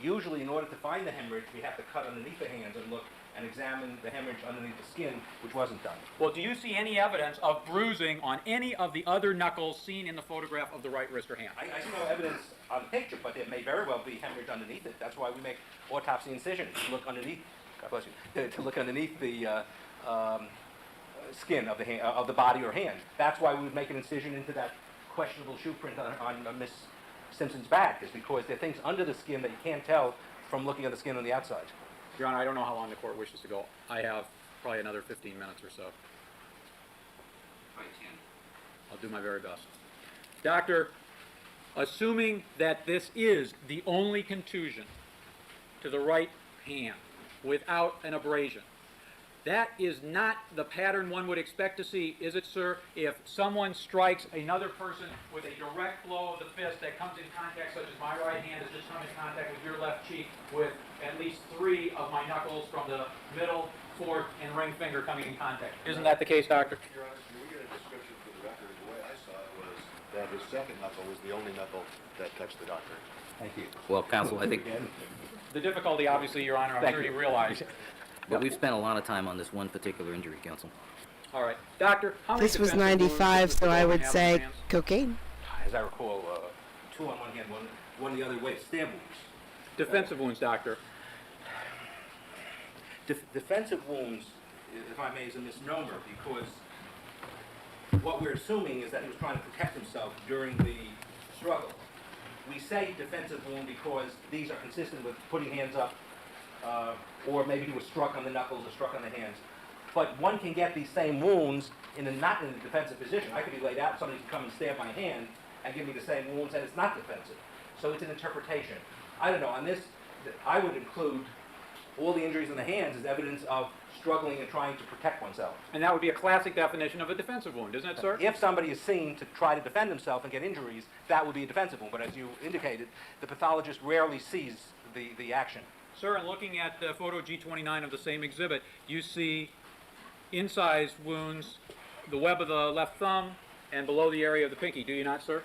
Usually, in order to find the hemorrhage, we have to cut underneath the hands and look and examine the hemorrhage underneath the skin, which wasn't done. Well, do you see any evidence of bruising on any of the other knuckles seen in the photograph of the right wrist or hand? I see no evidence on the picture, but there may very well be hemorrhage underneath it. That's why we make autopsy incisions to look underneath. God bless you. To look underneath the skin of the hand, of the body or hand. That's why we would make an incision into that questionable shoe print on Miss Simpson's back, is because there are things under the skin that you can't tell from looking at the skin on the outside. Your Honor, I don't know how long the court wishes to go. I have probably another 15 minutes or so. I'll do my very best. Doctor, assuming that this is the only contusion to the right hand without an abrasion, that is not the pattern one would expect to see, is it, sir, if someone strikes another person with a direct blow of the fist that comes in contact, such as my right hand has just come in contact with your left cheek, with at least 3 of my knuckles from the middle, fourth, and ring finger coming in contact. Isn't that the case, doctor? Your Honor, can we get a description for the record? The way I saw it was that his second knuckle was the only knuckle that touched the doctor. Thank you. Well, counsel, I think The difficulty, obviously, Your Honor, I'm Thank sure you. you realize. but we've spent a lot of time on this one particular injury, counsel. All right. Doctor, how many This was defensive wounds 95, does Mr. so I Goldman would have in say his hands? cocaine. As I recall, 2 on one hand, one the other way, stab wounds. Defensive wounds, doctor. Defensive wounds, if I may, is a misnomer because what we're assuming is that he was trying to protect himself during the struggle. We say defensive wound because these are consistent with putting hands up or maybe he was struck on the knuckles or struck on the hands. But one can get these same wounds not in a defensive position. I could be laid out, somebody can come and stab my hand and give me the same wounds, and it's not defensive. So it's an interpretation. I don't know, on this, I would include all the injuries in the hands as evidence of struggling and trying to protect oneself. And that would be a classic definition of a defensive wound, isn't it, sir? If somebody is seen to try to defend himself and get injuries, that would be a defensive wound. But as you indicated, the pathologist rarely sees the action. Sir, in looking at photo G29 of the same exhibit, you see incised wounds, the web of the left thumb, and below the area of the pinky, do you not, sir?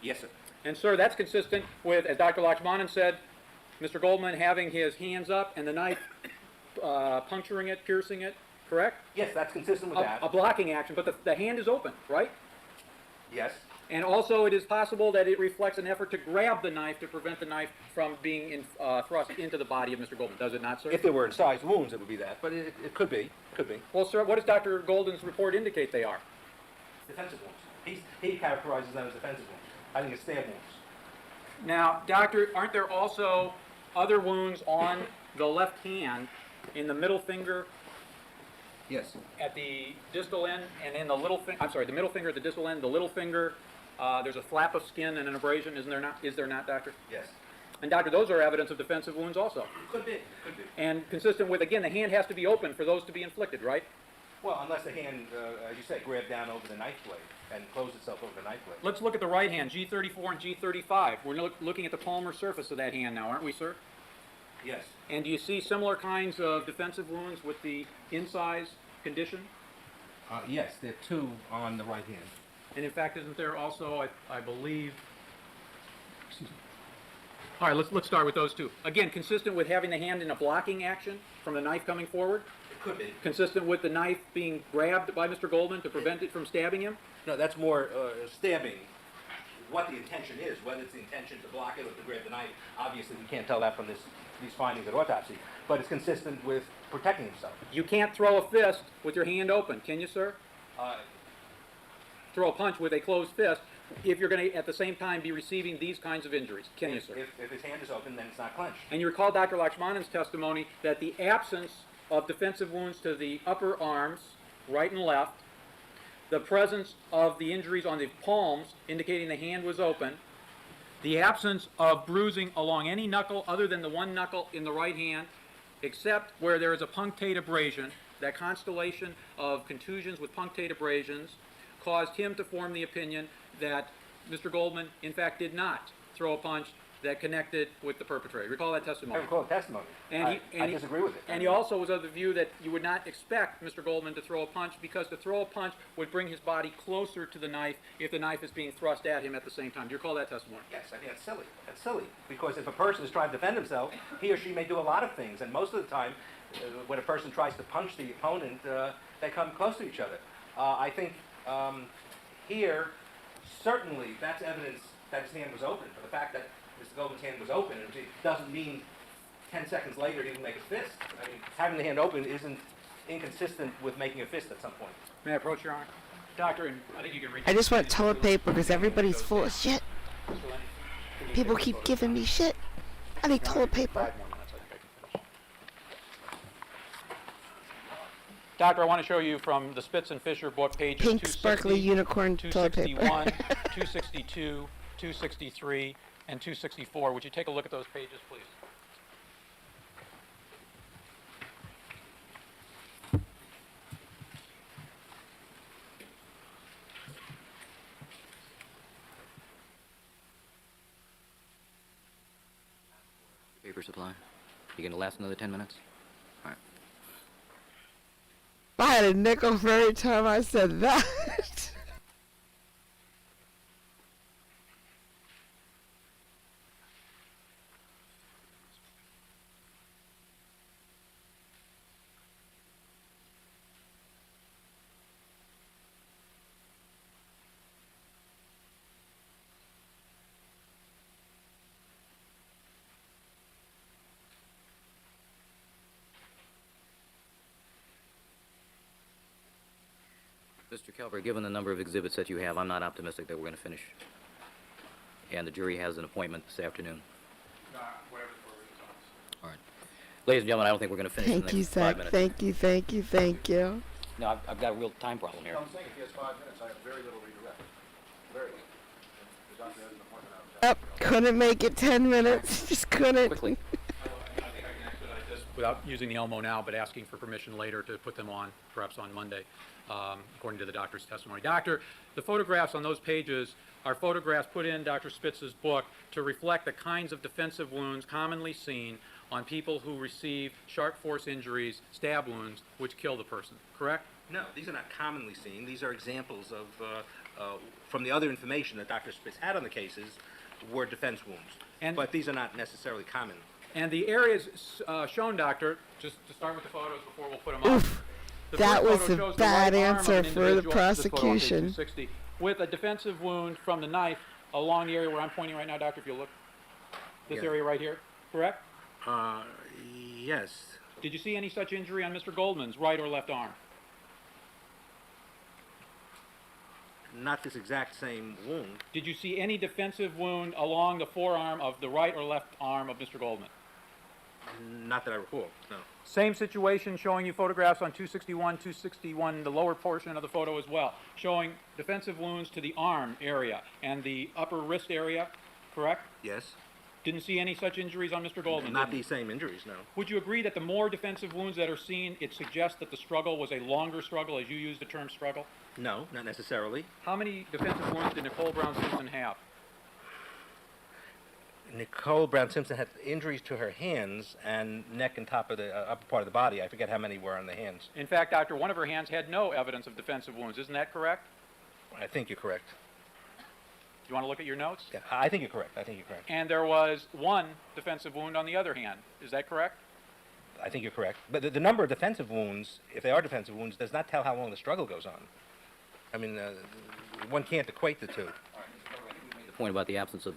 Yes, sir. And, sir, that's consistent with, as Dr. Lakshmanan said, Mr. Goldman having his hands up and the knife puncturing it, piercing it, correct? Yes, that's consistent with that. A blocking action, but the hand is open, right? Yes. And also it is possible that it reflects an effort to grab the knife to prevent the knife from being thrust into the body of Mr. Goldman, does it not, sir? If there were incised wounds, it would be that, but it could be. Could be. Well, sir, what does Dr. Golden's report indicate they are? Defensive wounds. He characterizes them as defensive wounds. I think it's stab wounds. Now, doctor, aren't there also other wounds on the left hand, in the middle finger, Yes. at the distal end, and in the little finger, I'm sorry, the middle finger at the distal end, the little finger, there's a flap of skin and an abrasion, is there not, doctor? Yes. And doctor, those are evidence of defensive wounds also. Could be. Could be. And consistent with, again, the hand has to be open for those to be inflicted, right? Well, unless the hand, as you say, grabbed down over the knife blade and closed itself over the knife blade. Let's look at the right hand, G34 and G35. We're looking at the palmar surface of that hand now, aren't we, sir? Yes. And do you see similar kinds of defensive wounds with the incised condition? Yes, there are two on the right hand. And in fact, isn't there also, I believe, excuse me. All right, let's start with those two. Again, consistent with having the hand in a blocking action from the knife coming forward? It could be. Consistent with the knife being grabbed by Mr. Goldman to prevent it from stabbing him? No, that's more stabbing. What the intention is, whether it's the intention to block it or to grab the knife, obviously we can't tell that from these findings at autopsy. But it's consistent with protecting himself. You can't throw a fist with your hand open, can you, sir? Throw a punch with a closed fist if you're going to, at the same time, be receiving these kinds of injuries, can you, sir? If his hand is open, then it's not clenched. And you recall Dr. Lakshmanan's testimony that the absence of defensive wounds to the upper arms, right and left, the presence of the injuries on the palms indicating the hand was open, the absence of bruising along any knuckle other than the one knuckle in the right hand, except where there is a punctate abrasion, that constellation of contusions with punctate abrasions caused him to form the opinion that Mr. Goldman, in fact, did not throw a punch that connected with the perpetrator. Recall that I testimony. recall the testimony. I disagree with it. And he also was of the view that you would not expect Mr. Goldman to throw a punch because to throw a punch would bring his body closer to the knife if the knife is being thrust at him at the same time. Do you recall that testimony? Yes, I think that's silly. That's silly. Because if a person is trying to defend himself, he or she may do a lot of things. And most of the time, when a person tries to punch the opponent, they come close to each other. I think here, certainly, that's evidence that his hand was open. For the fact that Mr. Goldman's hand was open, it doesn't mean 10 seconds later he will make a fist. I mean, having the hand open isn't inconsistent with making a fist at some point. May I approach, Your Honor? Doctor, and I think you can read. I just want toilet paper because everybody's full of shit. People keep giving me shit. I need toilet paper. Doctor, I want to show you from the Spitz and Fisher book, pages Pink 260, sparkly unicorn toilet paper. 261, 262, 263, and 264. Would you take a look at those pages, please? Paper supply. You gonna last another 10 minutes? All right. I had a nickel for every time I said that. Mr. Calvert, given the number of exhibits that you have, I'm not optimistic that we're going to finish. And the jury has an appointment this afternoon. Whatever the court All right. Ladies and gentlemen, I don't think we're going to finish in the Thank you, next 5 Zach. minutes. Thank you, thank you, thank you. No, I've got a real time problem here. I'm saying if he has 5 minutes, I have very little redirect. Very little. The doctor has an appointment out. Oh, couldn't make it 10 minutes. Just couldn't. Quickly. I think I can expedite this without using the Elmo now, but asking for permission later to put them on, perhaps on Monday, according to the doctor's testimony. Doctor, the photographs on those pages are photographs put in Dr. Spitz's book to reflect the kinds of defensive wounds commonly seen on people who receive sharp force injuries, stab wounds, which kill the person, correct? No, these are not commonly seen. These are examples of, from the other information that Dr. Spitz had on the cases, were defense wounds. But these are not necessarily common. And the areas shown, Doctor, just to start with the photos before we'll put them up. Oof. The That first was photo a shows the bad right arm of answer an for the individual, this photo on page prosecution. 260, with a defensive wound from the knife along the area where I'm pointing right now, Doctor, if you look. This Yeah. area right here, correct? Yes. Did you see any such injury on Mr. Goldman's right or left arm? Not this exact same wound. Did you see any defensive wound along the forearm of the right or left arm of Mr. Goldman? Not that I recall, no. Same situation, showing you photographs on 261, the lower portion of the photo as well, showing defensive wounds to the arm area and the upper wrist area, correct? Yes. Didn't see any such injuries on Mr. Goldman, Not did you? these same injuries, no. Would you agree that the more defensive wounds that are seen, it suggests that the struggle was a longer struggle, as you use the term struggle? No, not necessarily. How many defensive wounds did Nicole Brown Simpson have? Nicole Brown Simpson had injuries to her hands and neck and top of the upper part of the body. I forget how many were on the hands. In fact, Doctor, one of her hands had no evidence of defensive wounds. Isn't that correct? I think you're correct. Do you want to look at your notes? Yeah, I think you're correct. I think you're correct. And there was one defensive wound on the other hand. Is that correct? I think you're correct. But the number of defensive wounds, if they are defensive wounds, does not tell how long the struggle goes on. I mean, one can't equate the two. The point about the absence of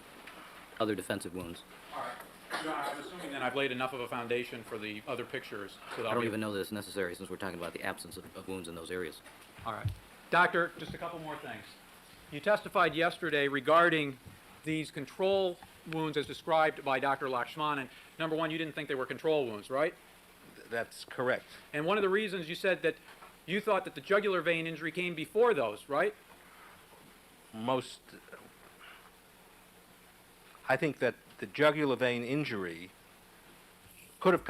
other defensive wounds. All right. I'm assuming then I've laid enough of a foundation for the other pictures. So that I I'll don't be- even know that it's necessary since we're talking about the absence of wounds in those areas. All right. Doctor, just a couple more things. You testified yesterday regarding these control wounds as described by Dr. Lakshmanan. Number one, you didn't think they were control wounds, right? That's correct. And one of the reasons you said that you thought that the jugular vein injury came before those, right? I think that the jugular vein injury could have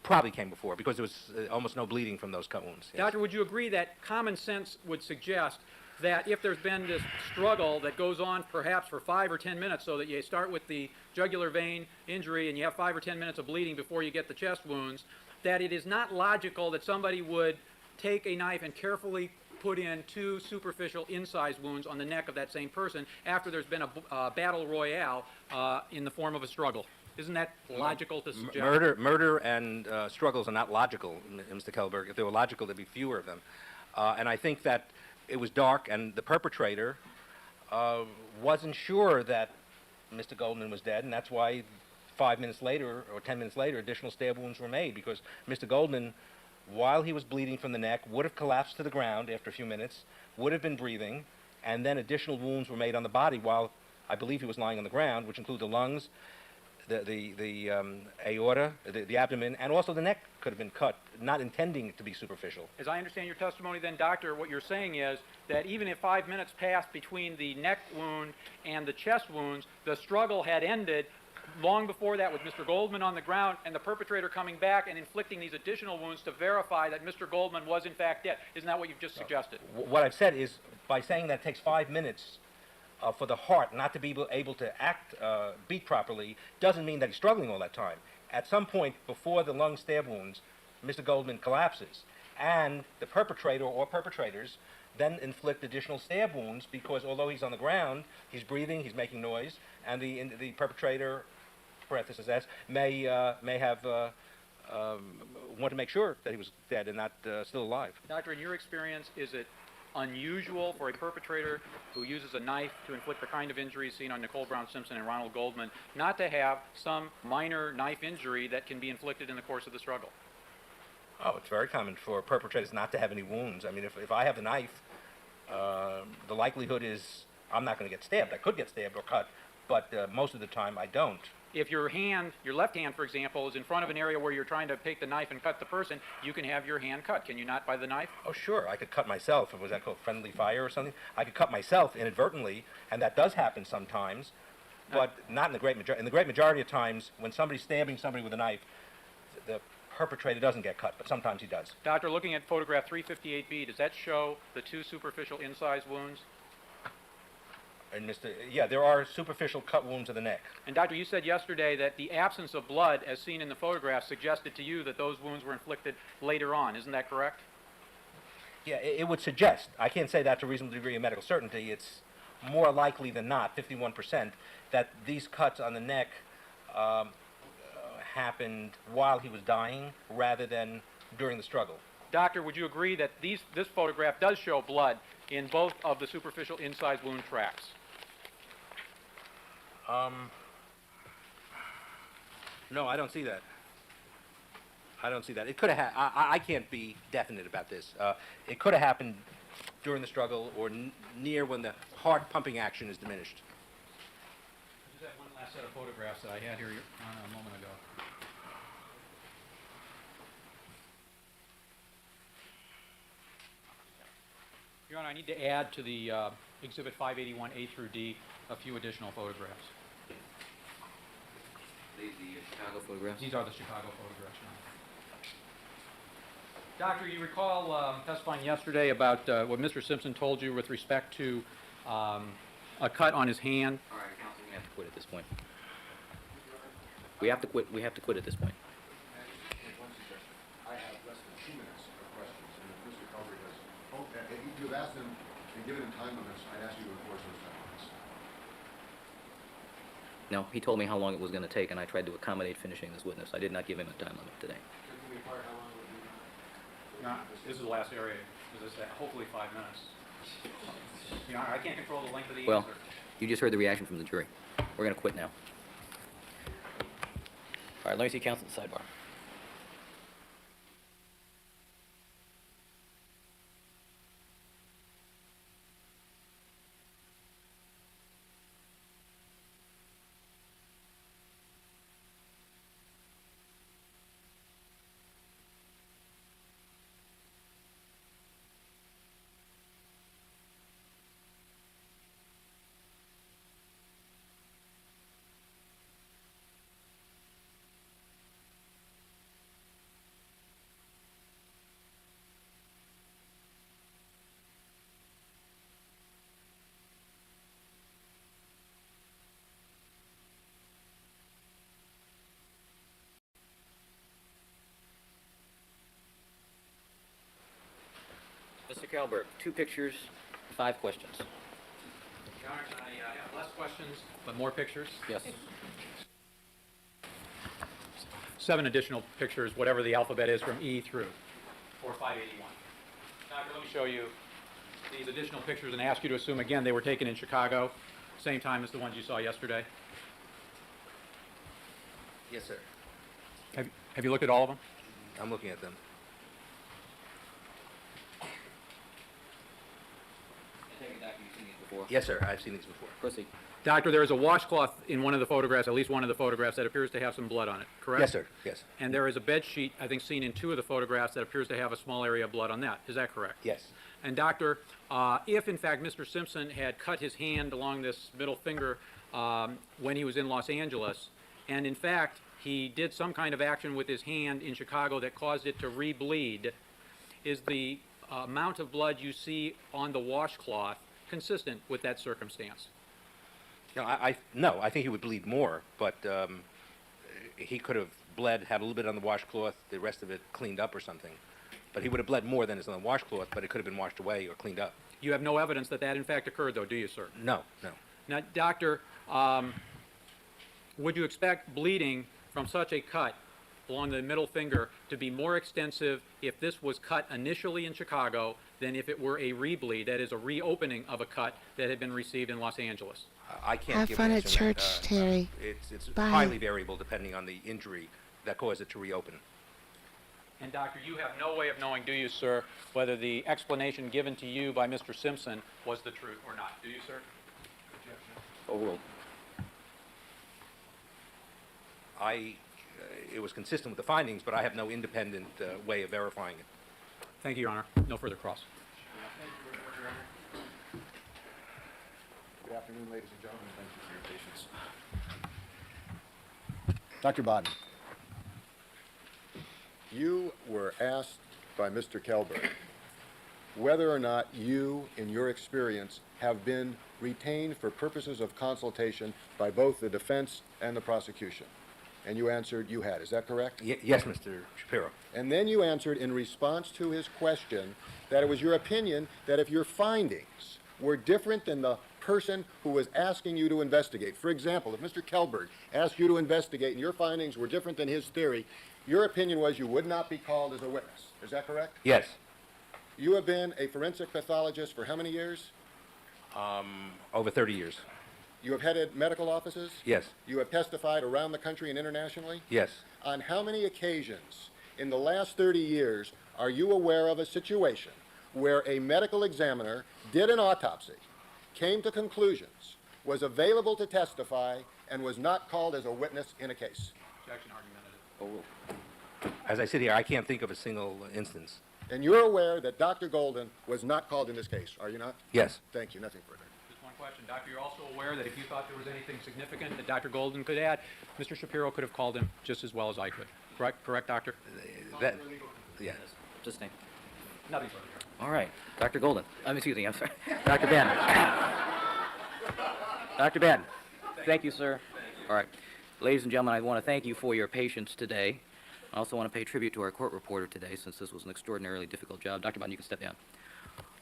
probably came before because there was almost no bleeding from those cut wounds. Yes. Doctor, would you agree that common sense would suggest that if there's been this struggle that goes on perhaps for 5 or 10 minutes, so that you start with the jugular vein injury and you have 5 or 10 minutes of bleeding before you get the chest wounds, that it is not logical that somebody would take a knife and carefully put in 2 superficial incised wounds on the neck of that same person after there's been a battle royale in the form of a struggle? Isn't that logical to suggest? Murder and struggles are not logical, Mr. Kellberg. If they were logical, there'd be fewer of them. And I think that it was dark, and the perpetrator wasn't sure that Mr. Goldman was dead, and that's why 5 minutes later or 10 minutes later, additional stab wounds were made, because Mr. Goldman, while he was bleeding from the neck, would have collapsed to the ground after a few minutes, would have been breathing, and then additional wounds were made on the body while I believe he was lying on the ground, which include the lungs, the aorta, the abdomen, and also the neck could have been cut, not intending it to be superficial. As I understand your testimony then, Doctor, what you're saying is that even if 5 minutes passed between the neck wound and the chest wounds, the struggle had ended long before that with Mr. Goldman on the ground and the perpetrator coming back and inflicting these additional wounds to verify that Mr. Goldman was in fact dead. Isn't that what you've just suggested? What I've said is, by saying that it takes 5 minutes for the heart not to be able to beat properly, doesn't mean that he's struggling all that time. At some point before the lung stab wounds, Mr. Goldman collapses, and the perpetrator or perpetrators then inflict additional stab wounds because although he's on the ground, he's breathing, he's making noise, and the perpetrator, parenthesis S, may have want to make sure that he was dead and not still alive. Doctor, in your experience, is it unusual for a perpetrator who uses a knife to inflict the kind of injuries seen on Nicole Brown Simpson and Ronald Goldman not to have some minor knife injury that can be inflicted in the course of the struggle? Oh, it's very common for perpetrators not to have any wounds. I mean, if I have the knife, the likelihood is I'm not going to get stabbed. I could get stabbed or cut, but most of the time I don't. if your left hand, for example, is in front of an area where you're trying to take the knife and cut the person, you can have your hand cut, can you not, by the knife? Oh, sure, I could cut myself. Was that called friendly fire or something? I could cut myself inadvertently, and that does happen sometimes, but not in the great majority. In the great majority of times, when somebody's stabbing somebody with a knife, the perpetrator doesn't get cut, but sometimes he does. Doctor, looking at photograph 358B, does that show the 2 superficial incised wounds? And yeah, there are superficial cut wounds of the neck. And doctor, you said yesterday that the absence of blood, as seen in the photograph, suggested to you that those wounds were inflicted later on. Isn't that correct? Yeah, it would suggest. I can't say that to a reasonable degree of medical certainty. It's more likely than not, 51%, that these cuts on the neck happened while he was dying rather than during the struggle. Doctor, would you agree that this photograph does show blood in both of the superficial incised wound tracks? No, I don't see that. I don't see that. It could have. I can't be definite about this. It could have happened during the struggle or near when the heart pumping action is diminished. I just have one last set of photographs that I had here a moment ago. Your Honor, I need to add to the Exhibit 581A through D a few additional photographs. The Chicago photographs? These are the Chicago photographs, Your Honor. Doctor, you recall testifying yesterday about what Mr. Simpson told you with respect to a cut on his hand? All right, counsel, we have to quit at this point. We have to quit. We have to quit at this point. I have less than 2 minutes for questions, and if Mr. Culver does, if you've asked him and given him time limits, I'd ask you to enforce those time limits. No, he told me how long it was going to take, and I tried to accommodate finishing this witness. I did not give him a time limit today. Your Honor, this is the last area. This is hopefully 5 minutes. Your Honor, I can't control the length of the Well, answer. you just heard the reaction from the jury. We're going to quit now. All right, let me see counsel at the sidebar. Mr. Kalberg, 2 pictures, 5 questions. Your Honor, can I have less questions but more pictures? Yes. 7 additional pictures, whatever the alphabet is from E through, or 581. Doctor, let me show you these additional pictures and ask you to assume again they were taken in Chicago, same time as the ones you saw yesterday. Yes, sir. Have you looked at all of them? I'm looking at them. I take it, Doctor, you've seen these before? Yes, sir. I've seen these before. Proceed. Doctor, there is a washcloth in one of the photographs, at least one of the photographs, that appears to have some blood on it, correct? Yes, sir. Yes. And there is a bed sheet, I think, seen in 2 of the photographs that appears to have a small area of blood on that. Is that correct? Yes. And doctor, if in fact Mr. Simpson had cut his hand along this middle finger when he was in Los Angeles, and in fact he did some kind of action with his hand in Chicago that caused it to re-bleed, is the amount of blood you see on the washcloth consistent with that circumstance? No, I think he would bleed more, but he could have bled, had a little bit on the washcloth, the rest of it cleaned up or something. But he would have bled more than is on the washcloth, but it could have been washed away or cleaned up. You have no evidence that that in fact occurred, though, do you, sir? No, no. Now, doctor, would you expect bleeding from such a cut along the middle finger to be more extensive if this was cut initially in Chicago than if it were a rebleed, that is, a reopening of a cut that had been received in Los Angeles? I can't Have give fun an at answer on that. church, Terry. It's Bye. highly variable depending on the injury that caused it to reopen. And doctor, you have no way of knowing, do you, sir, whether the explanation given to you by Mr. Simpson was the truth or not, do you, sir? Overruled. it was consistent with the findings, but I have no independent way of verifying it. Thank you, Your Honor. No further cross. Good afternoon, ladies and gentlemen. Thank you for your patience. Dr. Bodden, you were asked by Mr. Kelberg whether or not you, in your experience, have been retained for purposes of consultation by both the defense and the prosecution. And you answered you had. Is that correct? Yes, Mr. Shapiro. And then you answered in response to his question that it was your opinion that if your findings were different than the person who was asking you to investigate, for example, if Mr. Kelberg asked you to investigate and your findings were different than his theory, your opinion was you would not be called as a witness. Is that correct? Yes. You have been a forensic pathologist for how many years? Over 30 years. You have headed medical offices? Yes. You have testified around the country and internationally? Yes. On how many occasions in the last 30 years are you aware of a situation where a medical examiner did an autopsy, came to conclusions, was available to testify, and was not called as a witness in a case? Objection argumentative. As I sit here, I can't think of a single instance. And you're aware that Dr. Golden was not called in this case, are you not? Yes. Thank you. Nothing further. Just one question. Doctor, you're also aware that if you thought there was anything significant that Dr. Golden could add, Mr. Shapiro could have called him just as well as I could. Correct, Doctor? That, yeah. Just name. Nothing further. All right, Dr. Golden. Excuse me, I'm sorry. Dr. Bannon. Dr. Bannon. Thank you, sir. All right. Ladies and gentlemen, I want to thank you for your patience today. I also want to pay tribute to our court reporter today, since this was an extraordinarily difficult job. Dr. Bannon, you can step down.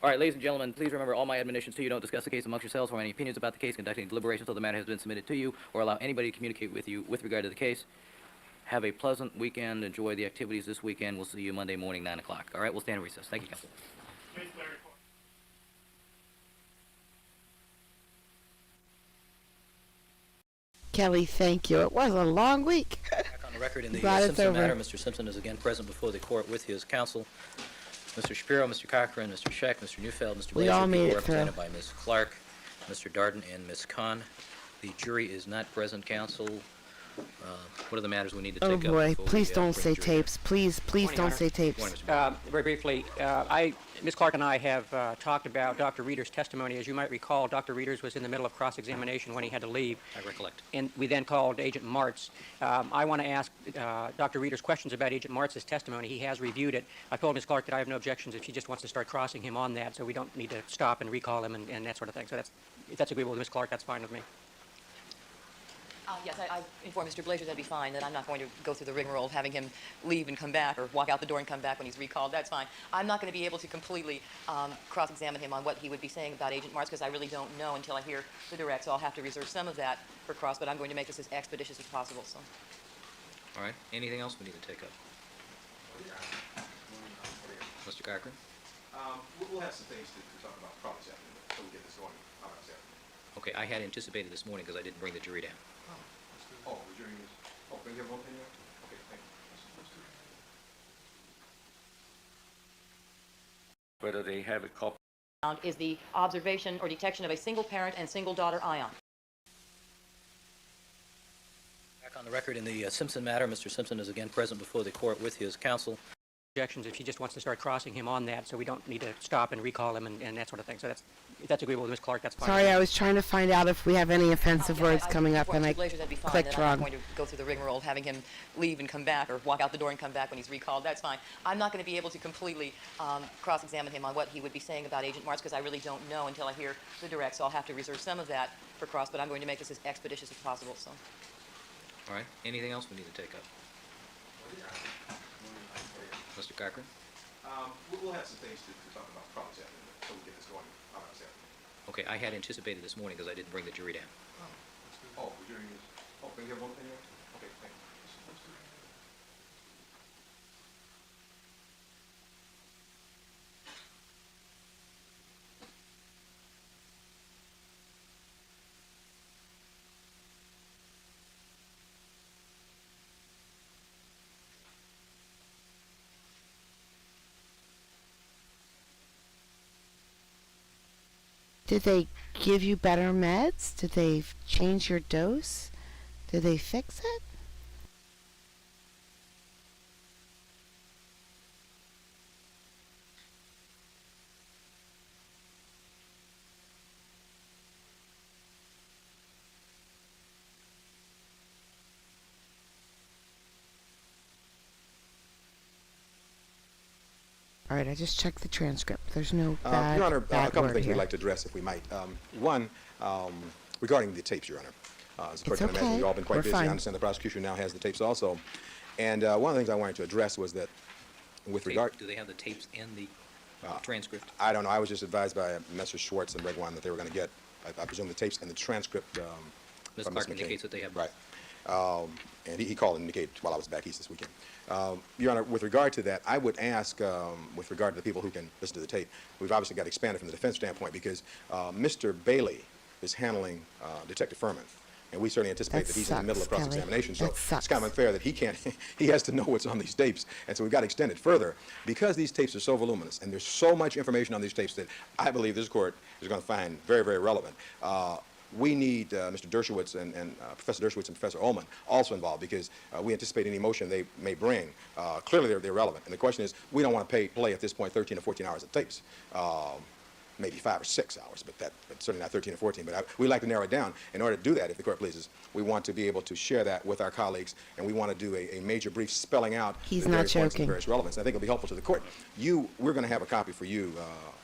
All right, ladies and gentlemen, please remember all my admonitions to you. Don't discuss the case amongst yourselves, form any opinions about the case, conduct any deliberations until the matter has been submitted to you, or allow anybody to communicate with you with regard to the case. Have a pleasant weekend. Enjoy the activities this weekend. We'll see you Monday morning, 9 o'clock. All right, we'll stand in recess. Thank you, counsel. Kelly, thank you. It was a long week. Back on the record in the Glad it's Simpson over. matter, Mr. Simpson is again present before the court with his counsel. Mr. Shapiro, Mr. Cochran, Mr. Scheck, Mr. Neufeld, Mr. We Blazer, all made people it through. represented by Ms. Clark, Mr. Darden, and Ms. Kahn. The jury is not present, counsel. What are the matters we need to Oh take up? boy, before please we, don't bring say the jury in? tapes. Please Morning, don't Honor. say tapes. Morning, Mr. Brown. Very briefly, Ms. Clark and I have talked about Dr. Reeder's testimony. As you might recall, Dr. Reeder's was in the middle of cross-examination when he had to leave, I recollect. and we then called Agent Martz. I want to ask Dr. Reeder's questions about Agent Martz's testimony. He has reviewed it. I told Ms. Clark that I have no objections if she just wants to start crossing him on that, so we don't need to stop and recall him and that sort of thing. So if that's agreeable with Ms. Clark, that's fine with me. Yes, I informed Mr. Blazer that'd be fine, that I'm not going to go through the rigmarole of having him leave and come back or walk out the door and come back when he's recalled. That's fine. I'm not going to be able to completely cross-examine him on what he would be saying about Agent Martz because I really don't know until I hear the direct, so I'll have to reserve some of that for cross, but I'm going to make this as expeditious as possible. So. All right. Anything else we need to take up? Mr. Cochran? We'll have some things to talk about probably this afternoon, so we get this going. How about this afternoon? Okay, I had anticipated this morning because I didn't bring the jury down. Oh, the jury is, can you have one opinion? Okay, thank you. Whether they have a copy. Is the observation or detection of a single parent and single daughter ion. Back on the record in the Simpson matter, Mr. Simpson is again present before the court with his counsel. Objections if she just wants to start crossing him on that, so we don't need to stop and recall him and that sort of thing. So if that's agreeable with Ms. Clark, that's fine. Sorry, I was trying to find out if we have any offensive words coming up, and I Mr. Blazer, that'd be fine, clicked that I'm not wrong. going to go through the rigmarole of having him leave and come back or walk out the door and come back when he's recalled. That's fine. I'm not going to be able to completely cross-examine him on what he would be saying about Agent Martz because I really don't know until I hear the direct, so I'll have to reserve some of that for cross, but I'm going to make this as expeditious as possible. So. All right. Anything else we need to take up? Mr. Cochran? We'll have some things to talk about probably this afternoon, so we get this going. How about this afternoon? Okay, I had anticipated this morning because I didn't bring the jury down. Oh, the jury is, can you have one opinion? Okay, thank you. Did they give you better meds? Did they change your dose? Did they fix it? All right, I just checked the transcript. There's no bad, Your Honor, a bad couple of word things here. we'd like to address, if we might. One, regarding the tapes, Your Honor. As the court It's can imagine, okay. you've all been quite We're busy. fine. I understand the prosecution now has the tapes also. And one of the things I wanted to address was that with regard... Do they have the tapes in the transcript? I don't know. I was just advised by Messrs. Schwartz and Regwan that they were going to get, I presume, the tapes and the transcript Ms. from Clark Ms. McKinney. indicates that they have. Right. And he called and indicated while I was back east this weekend. Your Honor, with regard to that, I would ask, with regard to the people who can listen to the tape, we've obviously got to expand it from the defense standpoint because Mr. Bailey is handling Detective Furman. And we certainly anticipate That that he's in the middle of sucks, Kelly. cross-examination, so That sucks. it's kind of unfair that he can't, he has to know what's on these tapes. And so we've got to extend it further. Because these tapes are so voluminous and there's so much information on these tapes that I believe this court is going to find very, very relevant. We need Mr. Dershowitz and Professor Dershowitz and Professor Ullman also involved because we anticipate any motion they may bring. Clearly, they're relevant. And the question is, we don't want to play at this point 13 or 14 hours of tapes. Maybe 5 or 6 hours, but certainly not 13 or 14. But we'd like to narrow it down. In order to do that, if the court pleases, we want to be able to share that with our colleagues, and we want to do a major brief spelling out He's the not various points and joking. various relevance. I think it'll be helpful to the court. We're going to have a copy for you.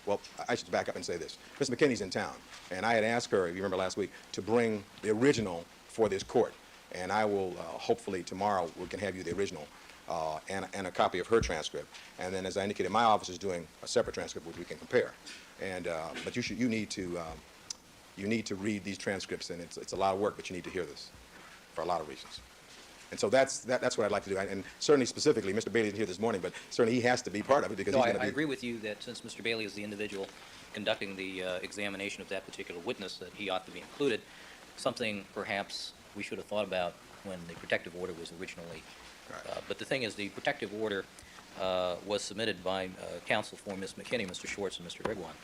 Well, I should back up and say this. Ms. McKinney's in town, and I had asked her, if you remember last week, to bring the original for this court. And I will, hopefully tomorrow, we can have you the original and a copy of her transcript. And then, as I indicated, my office is doing a separate transcript which we can compare. And but you need to read these transcripts, and it's a lot of work, but you need to hear this for a lot of reasons. And so that's what I'd like to do. And certainly, specifically, Mr. Bailey isn't here this morning, but certainly he has to be part of it because No, he's I going to be. agree with you that since Mr. Bailey is the individual conducting the examination of that particular witness, that he ought to be included. Something perhaps we should have thought about when the protective order was originally. But the thing is, the protective order was submitted by counsel for Ms. McKinney, Mr. Schwartz, and Mr. Rigwan.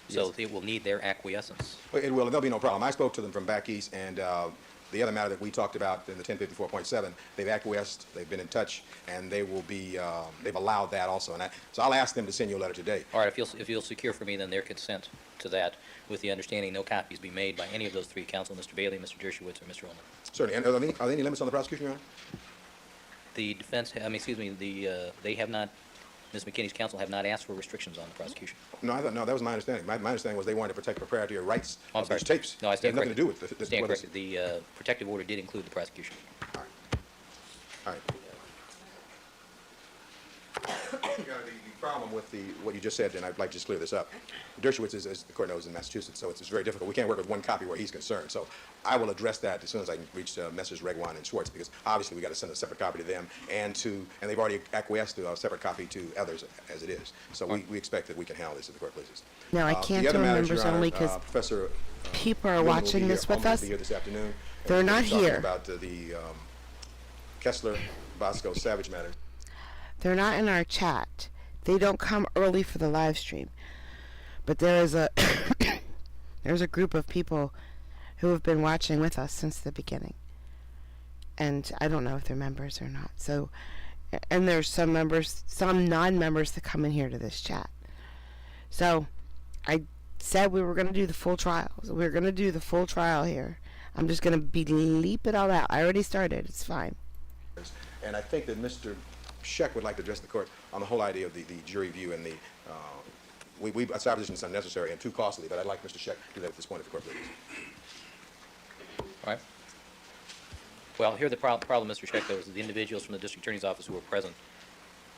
So Yes. they will need their acquiescence. Well, it will. There'll be no problem. I spoke to them from back east, and the other matter that we talked about in the 1054.7, they've acquiesced, they've been in touch, and they will be, they've allowed that also. And so I'll ask them to send you a letter today. All right, if you'll secure for me then their consent to that, with the understanding no copies be made by any of those three counsel, Mr. Bailey, Mr. Dershowitz, or Mr. Ullman. Certainly. And are there any limits on the prosecution, Your Honor? The defense, they have not, Ms. McKinney's counsel have not asked for restrictions on the prosecution. No, no, that was my understanding. My understanding was they wanted to protect proprietary rights Oh, I'm of these sorry. tapes. No, I stand It has nothing to do with Stand whether it's- corrected. The protective order did include the prosecution. All right. The problem with what you just said, and I'd like to just clear this up. Dershowitz is, as the court knows, in Massachusetts, so it's very difficult. We can't work with one copy where he's concerned. So I will address that as soon as I can reach Messrs. Regwan and Schwartz, because obviously we got to send a separate copy to them and they've already acquiesced to a separate copy to others as it is. So we expect that we can handle this if the court pleases. No, I can't The other do matters, members Your Honor, only 'cause Professor people are Newman will watching be this here. with Ullman us. will be here this afternoon. And They're we'll not be talking here. about the Kessler, Bosco, Savage matter. They're not in our chat. They don't come early for the live stream. But there is a there's a group of people who have been watching with us since the beginning. And I don't know if they're members or not. So, and there's some members, some non-members that come in here to this chat. So, I said we were going to do the full trial. So we're going to do the full trial here. I'm just going to bleep it all out. I already started. It's fine. And I think that Mr. Scheck would like to address the court on the whole idea of the jury view and the, it's our position it's unnecessary and too costly, but I'd like Mr. Scheck to do that at this point if the court please. All right. Well, here the problem, Mr. Scheck, though, is that the individuals from the district attorney's office who are present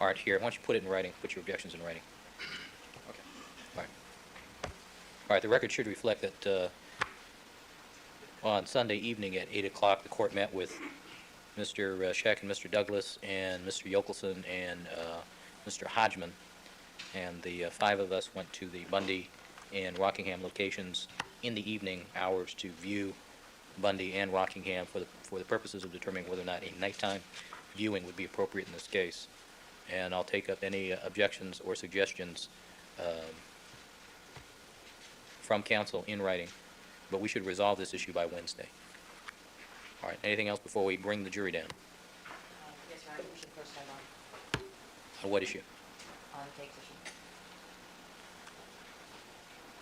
aren't here. Why don't you put it in writing, put your objections in writing. Okay. All right. All right, the record should reflect that on Sunday evening at 8 o'clock, the court met with Mr. Scheck and Mr. Douglas and Mr. Yokelson and Mr. Hodgman, and the five of us went to the Bundy and Rockingham locations in the evening hours to view Bundy and Rockingham for the purposes of determining whether or not a nighttime viewing would be appropriate in this case. And I'll take up any objections or suggestions from counsel in writing, but we should resolve this issue by Wednesday. All right, anything else before we bring the jury down? Yes, sir, I think we should first start On what issue? on the tapes issue.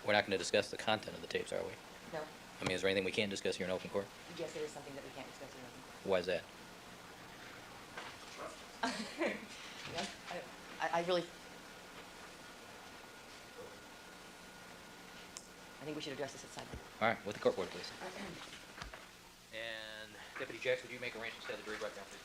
We're not going to discuss the content of the tapes, are we? No, I mean, is there anything we can't discuss here in open court? yes, it is something that we can't discuss here. Why is that? Yeah, I really, think we should address this at sidebar. All right, with the court order, please. And Deputy Jax, would you make arrangements to have the jury brought down, please?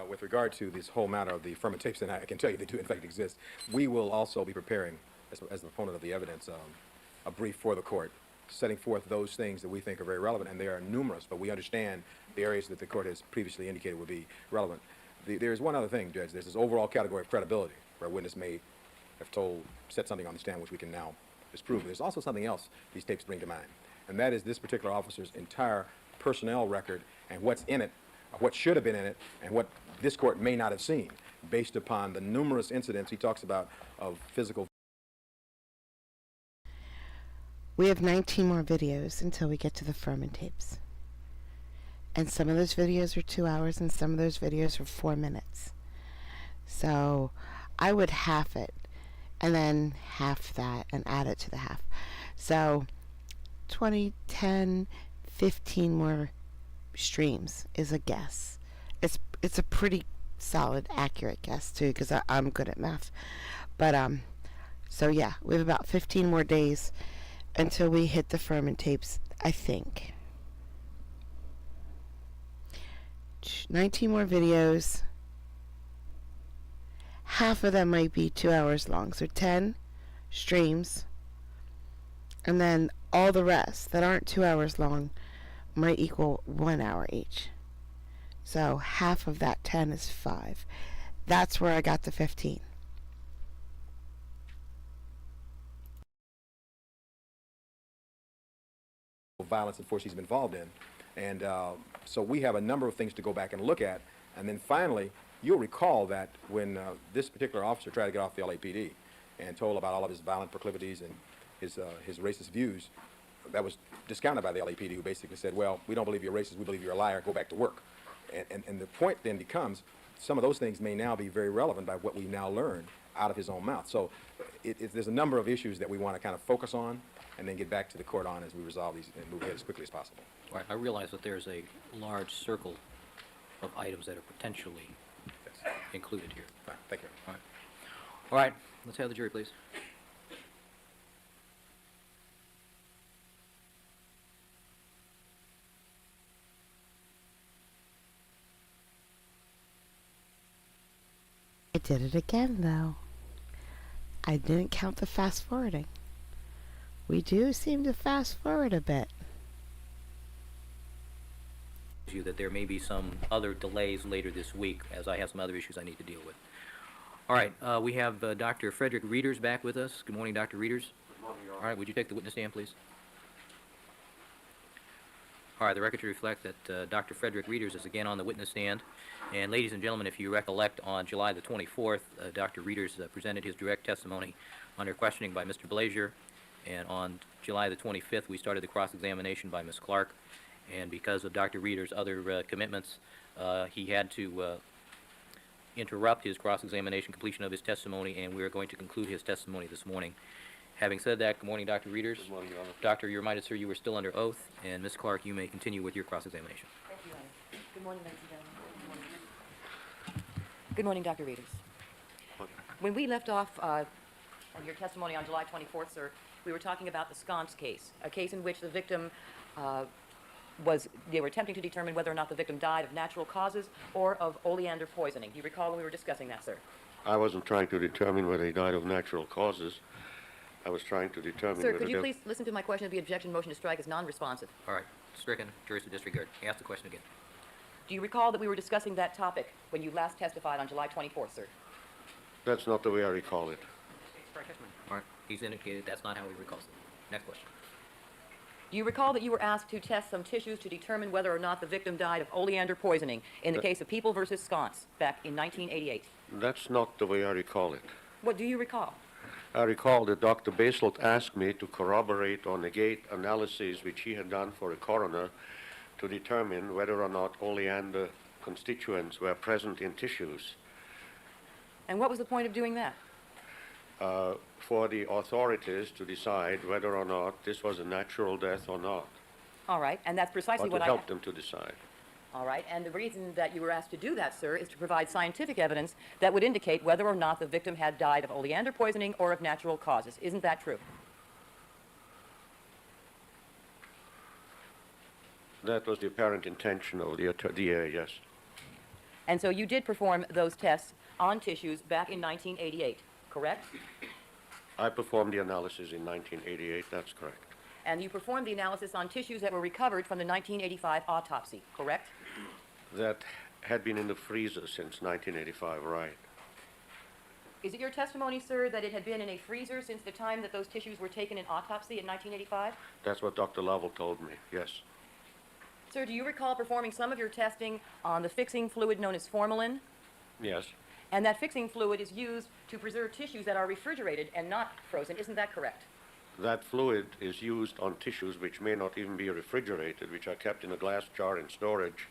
With regard to this whole matter of the affirmative tapes, and I can tell you they do in fact exist, we will also be preparing, as the proponent of the evidence, a brief for the court, setting forth those things that we think are very relevant, and they are numerous, but we understand the areas that the court has previously indicated would be relevant. There's one other thing, Judge. There's this overall category of credibility, where a witness may have said something on the stand which we can now disprove. There's also something else these tapes bring to mind, and that is this particular officer's entire personnel record and what's in it, what should have been in it, and what this court may not have seen, based upon the numerous incidents he talks about of physical. We have 19 more videos until we get to the Furman tapes. And some of those videos are 2 hours, and some of those videos are 4 minutes. So I would half it, and then half that, and add it to the half. So 20, 10, 15 more streams is a guess. It's a pretty solid, accurate guess too, because I'm good at math. But so yeah, we have about 15 more days until we hit the Furman tapes, I think. 19 more videos. Half of them might be 2 hours long, so 10 streams, and then all the rest that aren't 2 hours long might equal 1 hour each. So half of that 10 is 5. That's where I got the 15. Violence and force he's been involved in. And so we have a number of things to go back and look at. And then finally, you'll recall that when this particular officer tried to get off the LAPD and told about all of his violent proclivities and his racist views, that was discounted by the LAPD, who basically said, well, we don't believe you're racist, we believe you're a liar, go back to work. And the point then becomes, some of those things may now be very relevant by what we now learn out of his own mouth. So there's a number of issues that we want to kind of focus on and then get back to the court on as we resolve these and move ahead as quickly as possible. All right, I realize that there's a large circle of items that are potentially included here. Fine, thank you. All right. All right, let's have the jury, please. I did it again, though. I didn't count the fast forwarding. We do seem to fast forward a bit. You that there may be some other delays later this week, as I have some other issues I need to deal with. All right, we have Dr. Frederick Reeders back with us. Good morning, Dr. Reeders. Good morning, Your Honor. All right, would you take the witness stand, please? All right, the record to reflect that Dr. Frederick Reeders is again on the witness stand. And ladies and gentlemen, if you recollect, on July the 24th, Dr. Reeders presented his direct testimony under questioning by Mr. Blazier. And on July the 25th, we started the cross-examination by Ms. Clark. And because of Dr. Reeders' other commitments, he had to interrupt his cross-examination completion of his testimony, and we are going to conclude his testimony this morning. Having said that, good morning, Dr. Reeders. Good morning, Your Honor. Doctor, you're reminded, sir, you were still under oath, and Ms. Clark, you may continue with your cross-examination. Thank you, Your Honor. Good morning, ladies and gentlemen. Good morning. Good morning, Dr. Reeders. When we left off on your testimony on July 24th, sir, we were talking about the sconce case, a case in which the victim they were attempting to determine whether or not the victim died of natural causes or of oleander poisoning. Do you recall when we were discussing that, sir? I wasn't trying to determine whether he died of natural causes. I was trying to determine Sir, whether could you please listen to my question of the objection motion to strike as non-responsive? All right, stricken, jurors to disregard. Ask the question again. Do you recall that we were discussing that topic when you last testified on July 24th, sir? That's not the way I recall it. All right, he's indicated that's not how he recalls it. Next question. Do you recall that you were asked to test some tissues to determine whether or not the victim died of oleander poisoning in the case of People versus Sconce back in 1988? That's not the way I recall it. What do you recall? I recall that Dr. Baselt asked me to corroborate or negate analyses which he had done for a coroner to determine whether or not oleander constituents were present in tissues. And what was the point of doing that? For the authorities to decide whether or not this was a natural death or not, All right, and that's precisely or what to I... help them to decide. All right, and the reason that you were asked to do that, sir, is to provide scientific evidence that would indicate whether or not the victim had died of oleander poisoning or of natural causes. Isn't that true? That was the apparent intention of the DA, yes. And so you did perform those tests on tissues back in 1988, correct? I performed the analysis in 1988, that's correct. And you performed the analysis on tissues that were recovered from the 1985 autopsy, correct? That had been in the freezer since 1985, right. Is it your testimony, sir, that it had been in a freezer since the time that those tissues were taken in autopsy in 1985? That's what Dr. Lovell told me, yes. Sir, do you recall performing some of your testing on the fixing fluid known as formalin? Yes, And that fixing fluid is used to preserve tissues that are refrigerated and not frozen. Isn't that correct? that fluid is used on tissues which may not even be refrigerated, which are kept in a glass jar in storage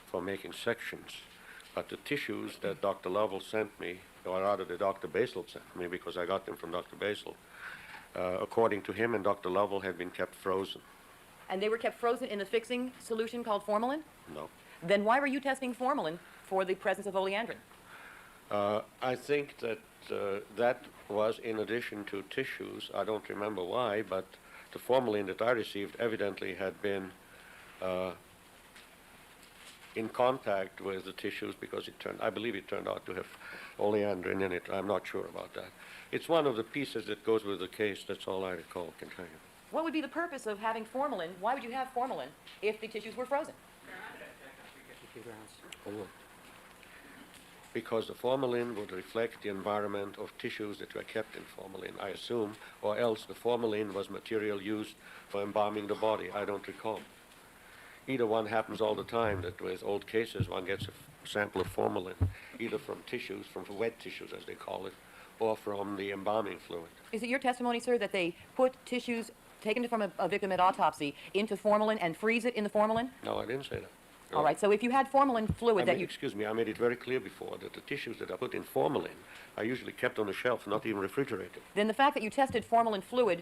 for making sections. But the tissues that Dr. Lovell sent me, or rather that Dr. Basil sent me, because I got them from Dr. Basil, according to him and Dr. Lovell, had been kept frozen. And they were kept frozen in the fixing solution called formalin? No. Then why were you testing formalin for the presence of oleandrin? I think that that was in addition to tissues. I don't remember why, but the formalin that I received evidently had been in contact with the tissues because I believe it turned out to have oleandrin in it. I'm not sure about that. It's one of the pieces that goes with the case. That's all I recall, can tell you. What would be the purpose of having formalin? Why would you have formalin if the tissues were frozen? Because the formalin would reflect the environment of tissues that were kept in formalin, I assume, or else the formalin was material used for embalming the body. I don't recall. Either one happens all the time, that with old cases one gets a sample of formalin, either from tissues, from wet tissues as they call it, or from the embalming fluid. Is it your testimony, sir, that they put tissues taken from a victim at autopsy into formalin and freeze it in the formalin? No, I didn't say that. All right, so if you had formalin fluid Excuse me, I made it very clear before that the tissues that are put in formalin are usually kept on the shelf, not even refrigerated. then the fact that you tested formalin fluid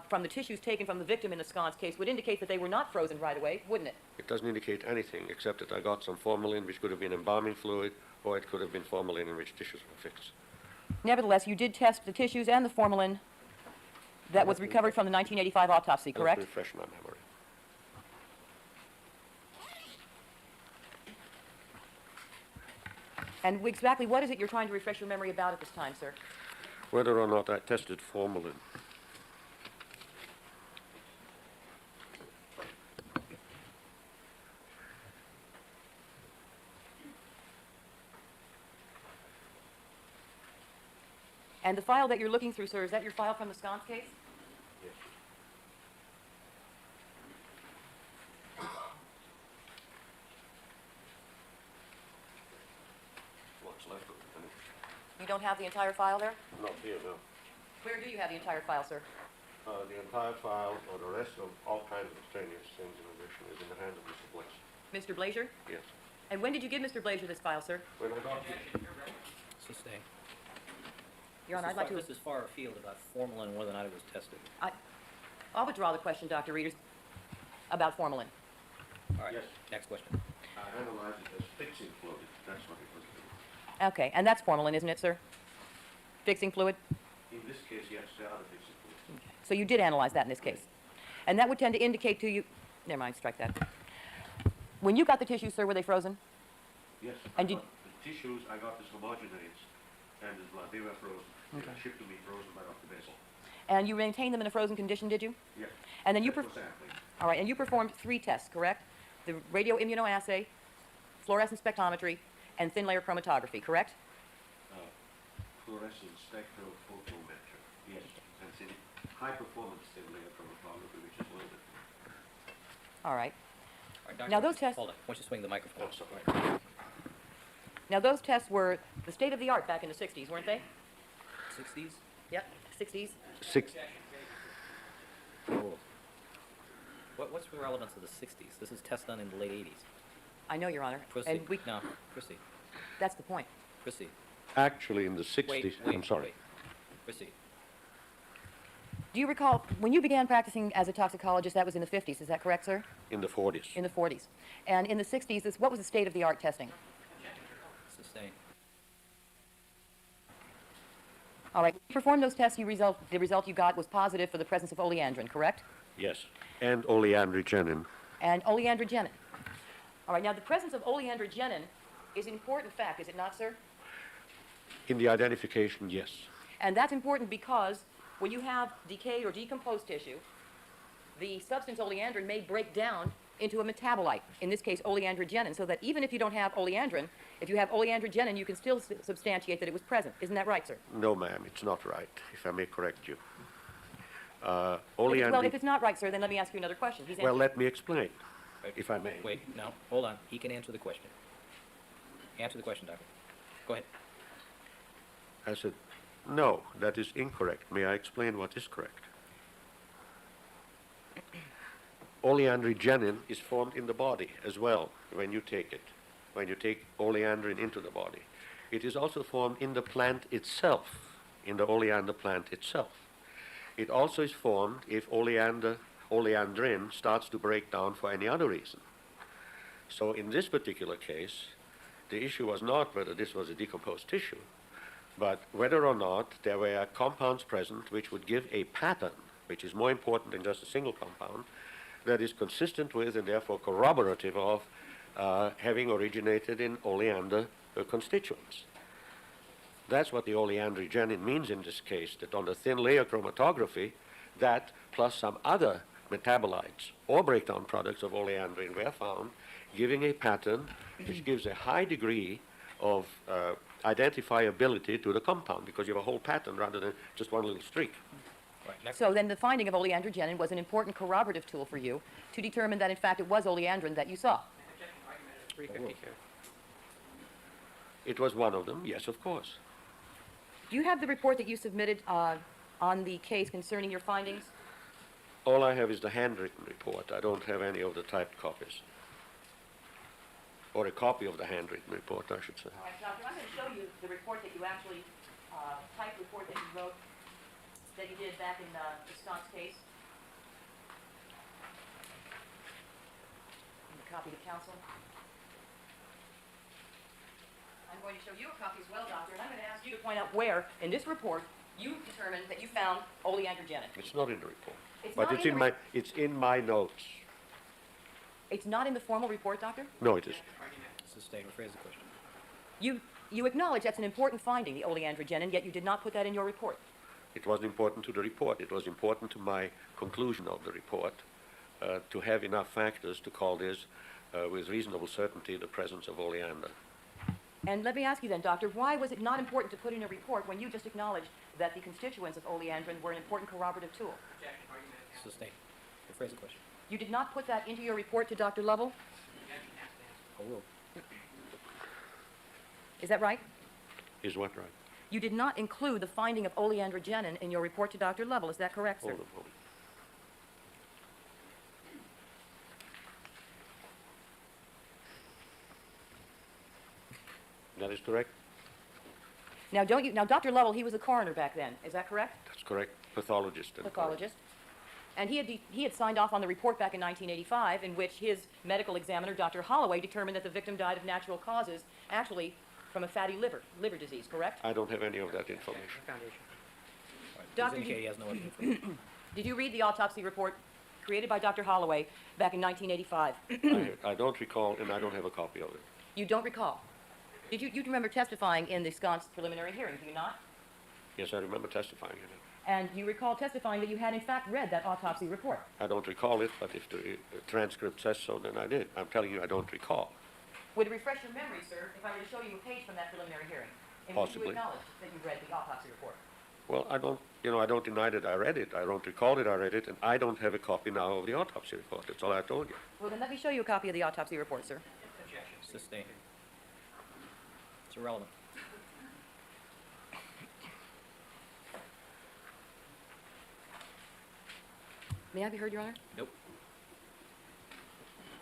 from the tissues taken from the victim in the sconce case would indicate that they were not frozen right away, wouldn't it? It doesn't indicate anything except that I got some formalin, which could have been embalming fluid, or it could have been formalin in which tissues were fixed. Nevertheless, you did test the tissues and the formalin that was recovered from the 1985 autopsy, correct? Let's refresh my memory. And exactly what is it you're trying to refresh your memory about at this time, sir? Whether or not I tested formalin. And the file that you're looking through, sir, is that your file from the sconce case? Yes. What's left of it? You don't have the entire file there? Not here, no. Where do you have the entire file, sir? The entire file, or the rest of all kinds of extraneous things in addition, is in the hands of Mr. Bliss. Mr. Blazier? Yes. And when did you give Mr. Blazier this file, sir? When I got it, Sustain. Your Honor, I'd like to... This is far afield about formalin and whether or not it was tested. I'll withdraw the question, Dr. Reeders, about formalin. All right, Yes. next question. I analyzed it as fixing fluid. That's what it was. Okay, and that's formalin, isn't it, sir? Fixing fluid? In this case, yes, there are the fixing fluid. So you did analyze that in this case. And that would tend to indicate to you... Never mind, strike that. When you got the tissues, sir, were they frozen? Yes, And I did- got the tissues I got as homogenates and as blood. They were frozen. They were shipped to me frozen by Dr. Basil. And you maintained them in a frozen condition, did you? Yes. And then you... For sampling. All right, and you performed 3 tests, correct? The radioimmunoassay, fluorescence spectrometry, and thin layer chromatography, correct? Fluorescent spectrophotometer. Yes. And it's in high performance thin layer chromatography, which is a little bit. All right. All right, Dr. Now, those Reeders, tests- Hold on, why don't you swing the microphone? Oh, sorry. Now, those tests were the state of the art back in the 60s, weren't they? 60s? Yep, 60s. What's the relevance of the 60s? This is test done in the late 80s. I know, Your Honor. Proceed. And we, No, proceed. that's the point. Proceed. Actually, in the 60s, Wait, I'm sorry. wait. Proceed. Do you recall, when you began practicing as a toxicologist, that was in the 50s, is that correct, sir? In the 40s. In the 40s. And in the 60s, what was the state of the art testing? Sustained. All right. When you performed those tests, the result you got was positive for the presence of oleandrin, correct? Yes. And oleandrogenin. And oleandrogenin. All right. Now, the presence of oleandrogenin is an important fact, is it not, sir? In the identification, yes. And that's important because when you have decayed or decomposed tissue, the substance oleandrin may break down into a metabolite, in this case oleandrogenin, so that even if you don't have oleandrin, if you have oleandrogenin, you can still substantiate that it was present. Isn't that right, sir? No, ma'am, it's not right, if I may correct you. Well, if it's not right, sir, then let me ask you another question. Well, let me explain, if I may. Wait, no, hold on. He can answer the question. Answer the question, doctor. Go ahead. I said, no, that is incorrect. May I explain what is correct? Oleandrogenin is formed in the body as well when you take it, when you take oleandrin into the body. It is also formed in the plant itself, in the oleander plant itself. It also is formed if oleandrin starts to break down for any other reason. So in this particular case, the issue was not whether this was a decomposed tissue, but whether or not there were compounds present which would give a pattern, which is more important than just a single compound, that is consistent with and therefore corroborative of having originated in oleander constituents. That's what the oleandrogenin means in this case, that on the thin layer chromatography, that plus some other metabolites or breakdown products of oleandrin were found, giving a pattern which gives a high degree of identifiability to the compound, because you have a whole pattern rather than just one little streak. Right, next. So then the finding of oleandrogenin was an important corroborative tool for you to determine that, in fact, it was oleandrin that you saw. 350 here. It was one of them, yes, of course. Do you have the report that you submitted on the case concerning your findings? All I have is the handwritten report. I don't have any of the typed copies. Or a copy of the handwritten report, I should say. All right, Doctor, I'm going to show you the report that you actually, typed report that you wrote, that you did back in the Scott's case. And a copy to counsel. I'm going to show you a copy as well, Doctor, and I'm going to ask you to point out where, in this report, you determined that you found oleandrogenin. It's not in the report. It's But not it's in the it's in my notes. It's not in the formal report, Doctor? No, it is. Sustained. Rephrase the question. You acknowledge that's an important finding, the oleandrogenin, yet you did not put that in your report. It wasn't important to the report. It was important to my conclusion of the report to have enough factors to call this, with reasonable certainty, the presence of oleander. And let me ask you then, Doctor, why was it not important to put in a report when you just acknowledged that the constituents of oleandrin were an important corroborative tool? Sustained. Rephrase the question. You did not put that into your report to Dr. Lovell? Overruled. Is that right? Is what right? You did not include the finding of oleandrogenin in your report to Dr. Lovell. Is that correct, sir? Hold on, hold on. That is correct? Now, Dr. Lovell, he was a coroner back then. Is that correct? That's correct. Pathologist. and Pathologist. And he had signed off on the report back in 1985 in which his medical examiner, Dr. Holloway, determined that the victim died of natural causes, actually from a fatty liver disease, correct? I don't have any of that information. Foundation. Doctor, Indicate he has no other information. did you read the autopsy report created by Dr. Holloway back in 1985? I don't recall, and I don't have a copy of it. You don't recall? Did you remember testifying in the Sconce preliminary hearing, do you not? Yes, I remember testifying in it. And you recall testifying that you had in fact read that autopsy report. I don't recall it, but if the transcript says so, then I did. I'm telling you, I don't recall. Would it refresh your memory, sir, if I were to show you a page from that preliminary hearing in which you Possibly. acknowledged that you read the autopsy report? Well, I don't deny that I read it. I don't recall that I read it, and I don't have a copy now of the autopsy report. That's all I told you. Well, then let me show you a copy of the autopsy report, sir. Sustained. It's irrelevant. May I be heard, Your Honor? Nope.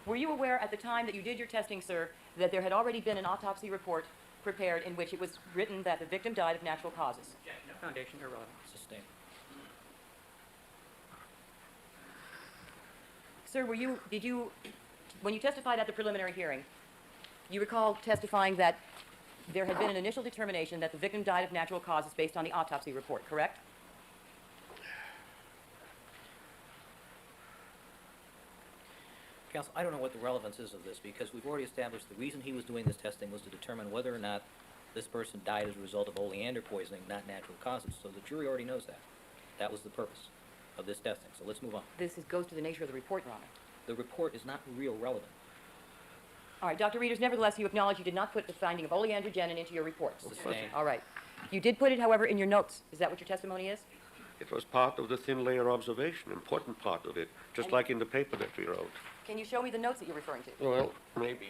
Were you aware at the time that you did your testing, sir, that there had already been an autopsy report prepared in which it was written that the victim died of natural causes? No foundation, irrelevant. Sustained. Sir, when you testified at the preliminary hearing, you recall testifying that there had been an initial determination that the victim died of natural causes based on the autopsy report, correct? Counsel, I don't know what the relevance is of this, because we've already established the reason he was doing this testing was to determine whether or not this person died as a result of oleander poisoning, not natural causes. So the jury already knows that. That was the purpose of this testing. So let's move on. Goes to the nature of the report, Your Honor. The report is not real relevant. All right, Dr. Reeders, nevertheless, you acknowledge you did not put the finding of oleandrogenin into your report. Sustained. All right. You did put it, however, in your notes. Is that what your testimony is? It was part of the thin layer observation, important part of it, just like in the paper that we wrote. Can you show me the notes that you're referring to? Well, maybe.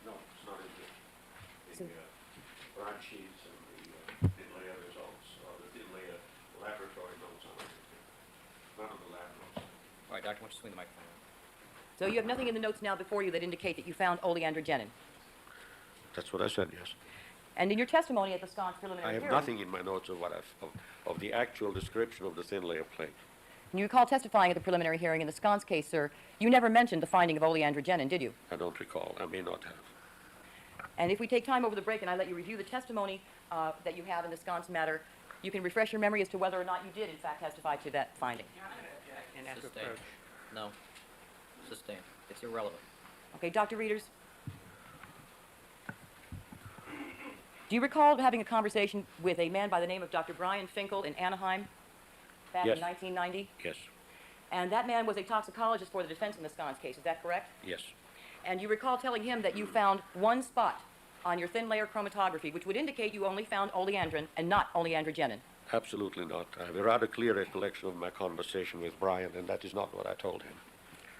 No, it's not in the broadsheets and the thin layer results, or the thin layer laboratory notes on it. None of the lab notes. All right, Doctor, why don't you swing the microphone around? So you have nothing in the notes now before you that indicate that you found oleandrogenin. That's what I said, yes. And in your testimony at the sconce preliminary I have hearing, nothing in my notes of what of the actual description of the thin layer plate. and you recall testifying at the preliminary hearing in the sconce case, sir, you never mentioned the finding of oleandrogenin, did you? I don't recall. I may not have. And if we take time over the break and I let you review the testimony that you have in the sconce matter, you can refresh your memory as to whether or not you did, in fact, testify to that finding. And ask to Sustained. approach. No. Sustained. It's irrelevant. Okay, Dr. Reeders? Do you recall having a conversation with a man by the name of Dr. Brian Finkel in Anaheim back Yes. in 1990? Yes. And that man was a toxicologist for the defense in the sconce case, is that correct? Yes. And you recall telling him that you found one spot on your thin layer chromatography which would indicate you only found oleandrin and not oleandrogenin. Absolutely not. I have a rather clear recollection of my conversation with Brian, and that is not what I told him.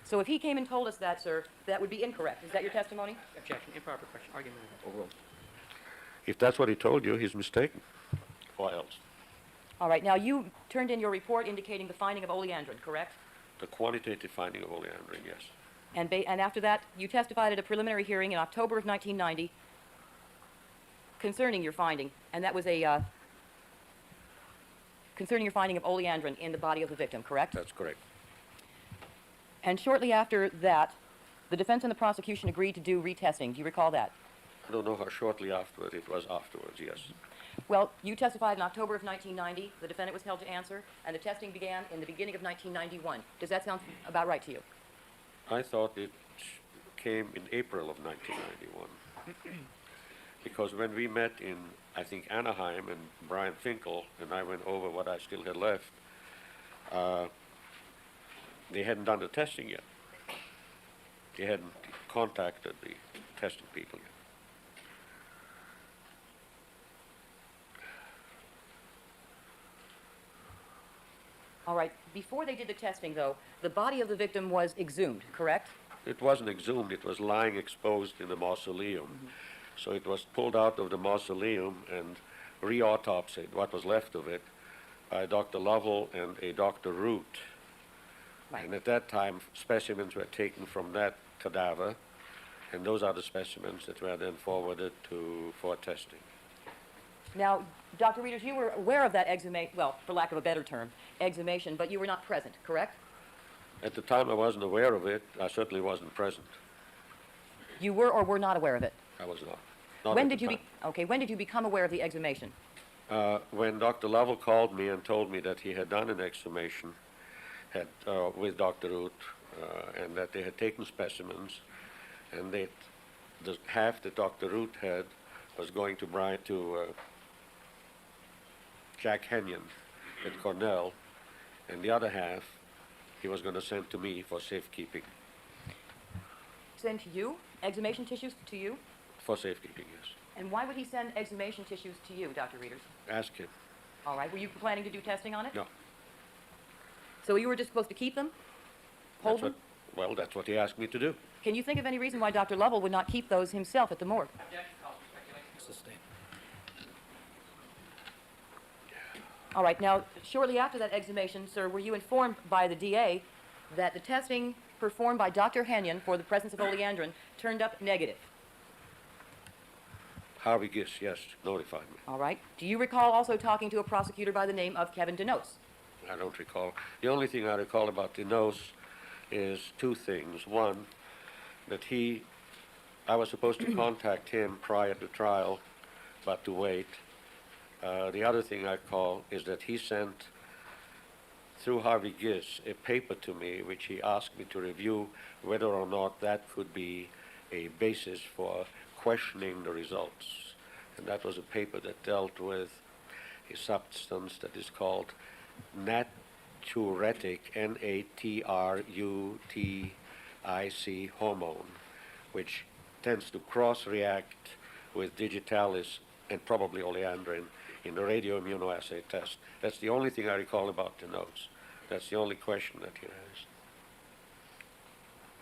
So if he came and told us that, sir, that would be incorrect. Is that your testimony? Objection, improper question, argument. Overruled. If that's what he told you, he's mistaken. Or else. All right. Now, you turned in your report indicating the finding of oleandrin, correct? The quantitative finding of oleandrin, yes. And after that, you testified at a preliminary hearing in October of 1990 concerning your finding, and that was concerning your finding of oleandrin in the body of the victim, correct? That's correct. And shortly after that, the defense and the prosecution agreed to do retesting. Do you recall that? I don't know how shortly afterward it was afterwards, yes. Well, you testified in October of 1990. The defendant was held to answer, and the testing began in the beginning of 1991. Does that sound about right to you? I thought it came in April of 1991. Because when we met in, I think, Anaheim, and Brian Finkel and I went over what I still had left, they hadn't done the testing yet. They hadn't contacted the testing people yet. All right. Before they did the testing, though, the body of the victim was exhumed, correct? It wasn't exhumed, it was lying exposed in the mausoleum. Mm-hmm. So it was pulled out of the mausoleum and re-autopsied, what was left of it, by Dr. Lovell and a Dr. Root. Right. And at that time, specimens were taken from that cadaver, and those are the specimens that were then forwarded for testing. Now, Dr. Reeders, you were aware of that exhumation, well, for lack of a better term, exhumation, but you were not present, correct? At the time, I wasn't aware of it. I certainly wasn't present. You were or were not aware of it? I was not. Not When at did the you time. okay, when did you become aware of the exhumation? When Dr. Lovell called me and told me that he had done an exhumation with Dr. Root, and that they had taken specimens, and that the half that Dr. Root had was going to Jack Henyon at Cornell, and the other half he was going to send to me for safekeeping. Send to you? Exhumation tissues to you? For safekeeping, yes. And why would he send exhumation tissues to you, Dr. Reeders? Ask him. All right, were you planning to do testing on it? No. So you were just supposed to keep them? Hold them? Well, that's what he asked me to do. Can you think of any reason why Dr. Lovell would not keep those himself at the morgue? Sustained. All right, now, shortly after that exhumation, sir, were you informed by the DA that the testing performed by Dr. Henyon for the presence of oleandrin turned up negative? Harvey Giss, yes, notified me. All right. Do you recall also talking to a prosecutor by the name of Kevin Denos? I don't recall. The only thing I recall about Denos is two things. One, that I was supposed to contact him prior to trial, but to wait. The other thing I recall is that he sent, through Harvey Giss, a paper to me which he asked me to review whether or not that could be a basis for questioning the results. And that was a paper that dealt with a substance that is called natriuretic, N-A-T-R-U-T-I-C hormone, which tends to cross-react with digitalis and probably oleandrin in the radioimmunoassay test. That's the only thing I recall about the notes. That's the only question that he raised.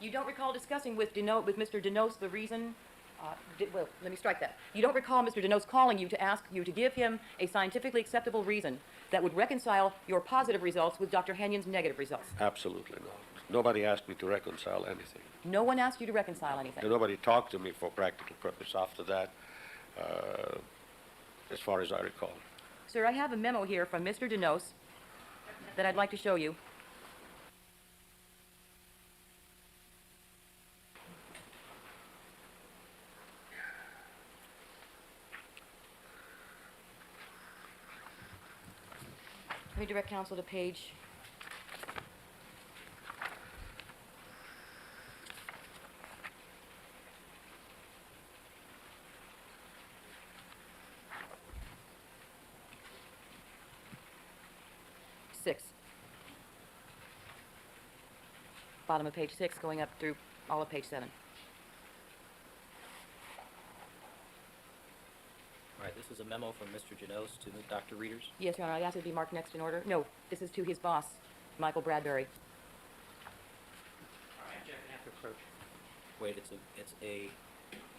You don't recall discussing with Mr. Denos the reason? Well, let me strike that. You don't recall Mr. Denos calling you to ask you to give him a scientifically acceptable reason that would reconcile your positive results with Dr. Henyon's negative results? Absolutely not. Nobody asked me to reconcile anything. No one asked you to reconcile anything? Nobody talked to me for practical purpose after that, as far as I recall. Sir, I have a memo here from Mr. Denos that I'd like to show you. Let me direct counsel to page 6. Bottom of page 6, going up through all of page 7. All right, this is a memo from Mr. Janos to Dr. Reeders. Yes, Your Honor, I asked it to be marked next in order. No, this is to his boss, Michael Bradbury. Wait, it's a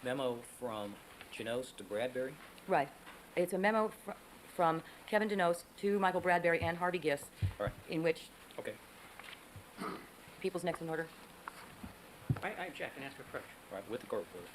memo from Janos to Bradbury? Right. It's a memo from Kevin Denos to Michael Bradbury and Harvey Giss, All right, in which okay. people's next in order. I object and ask for approach. All right, with the court reporter.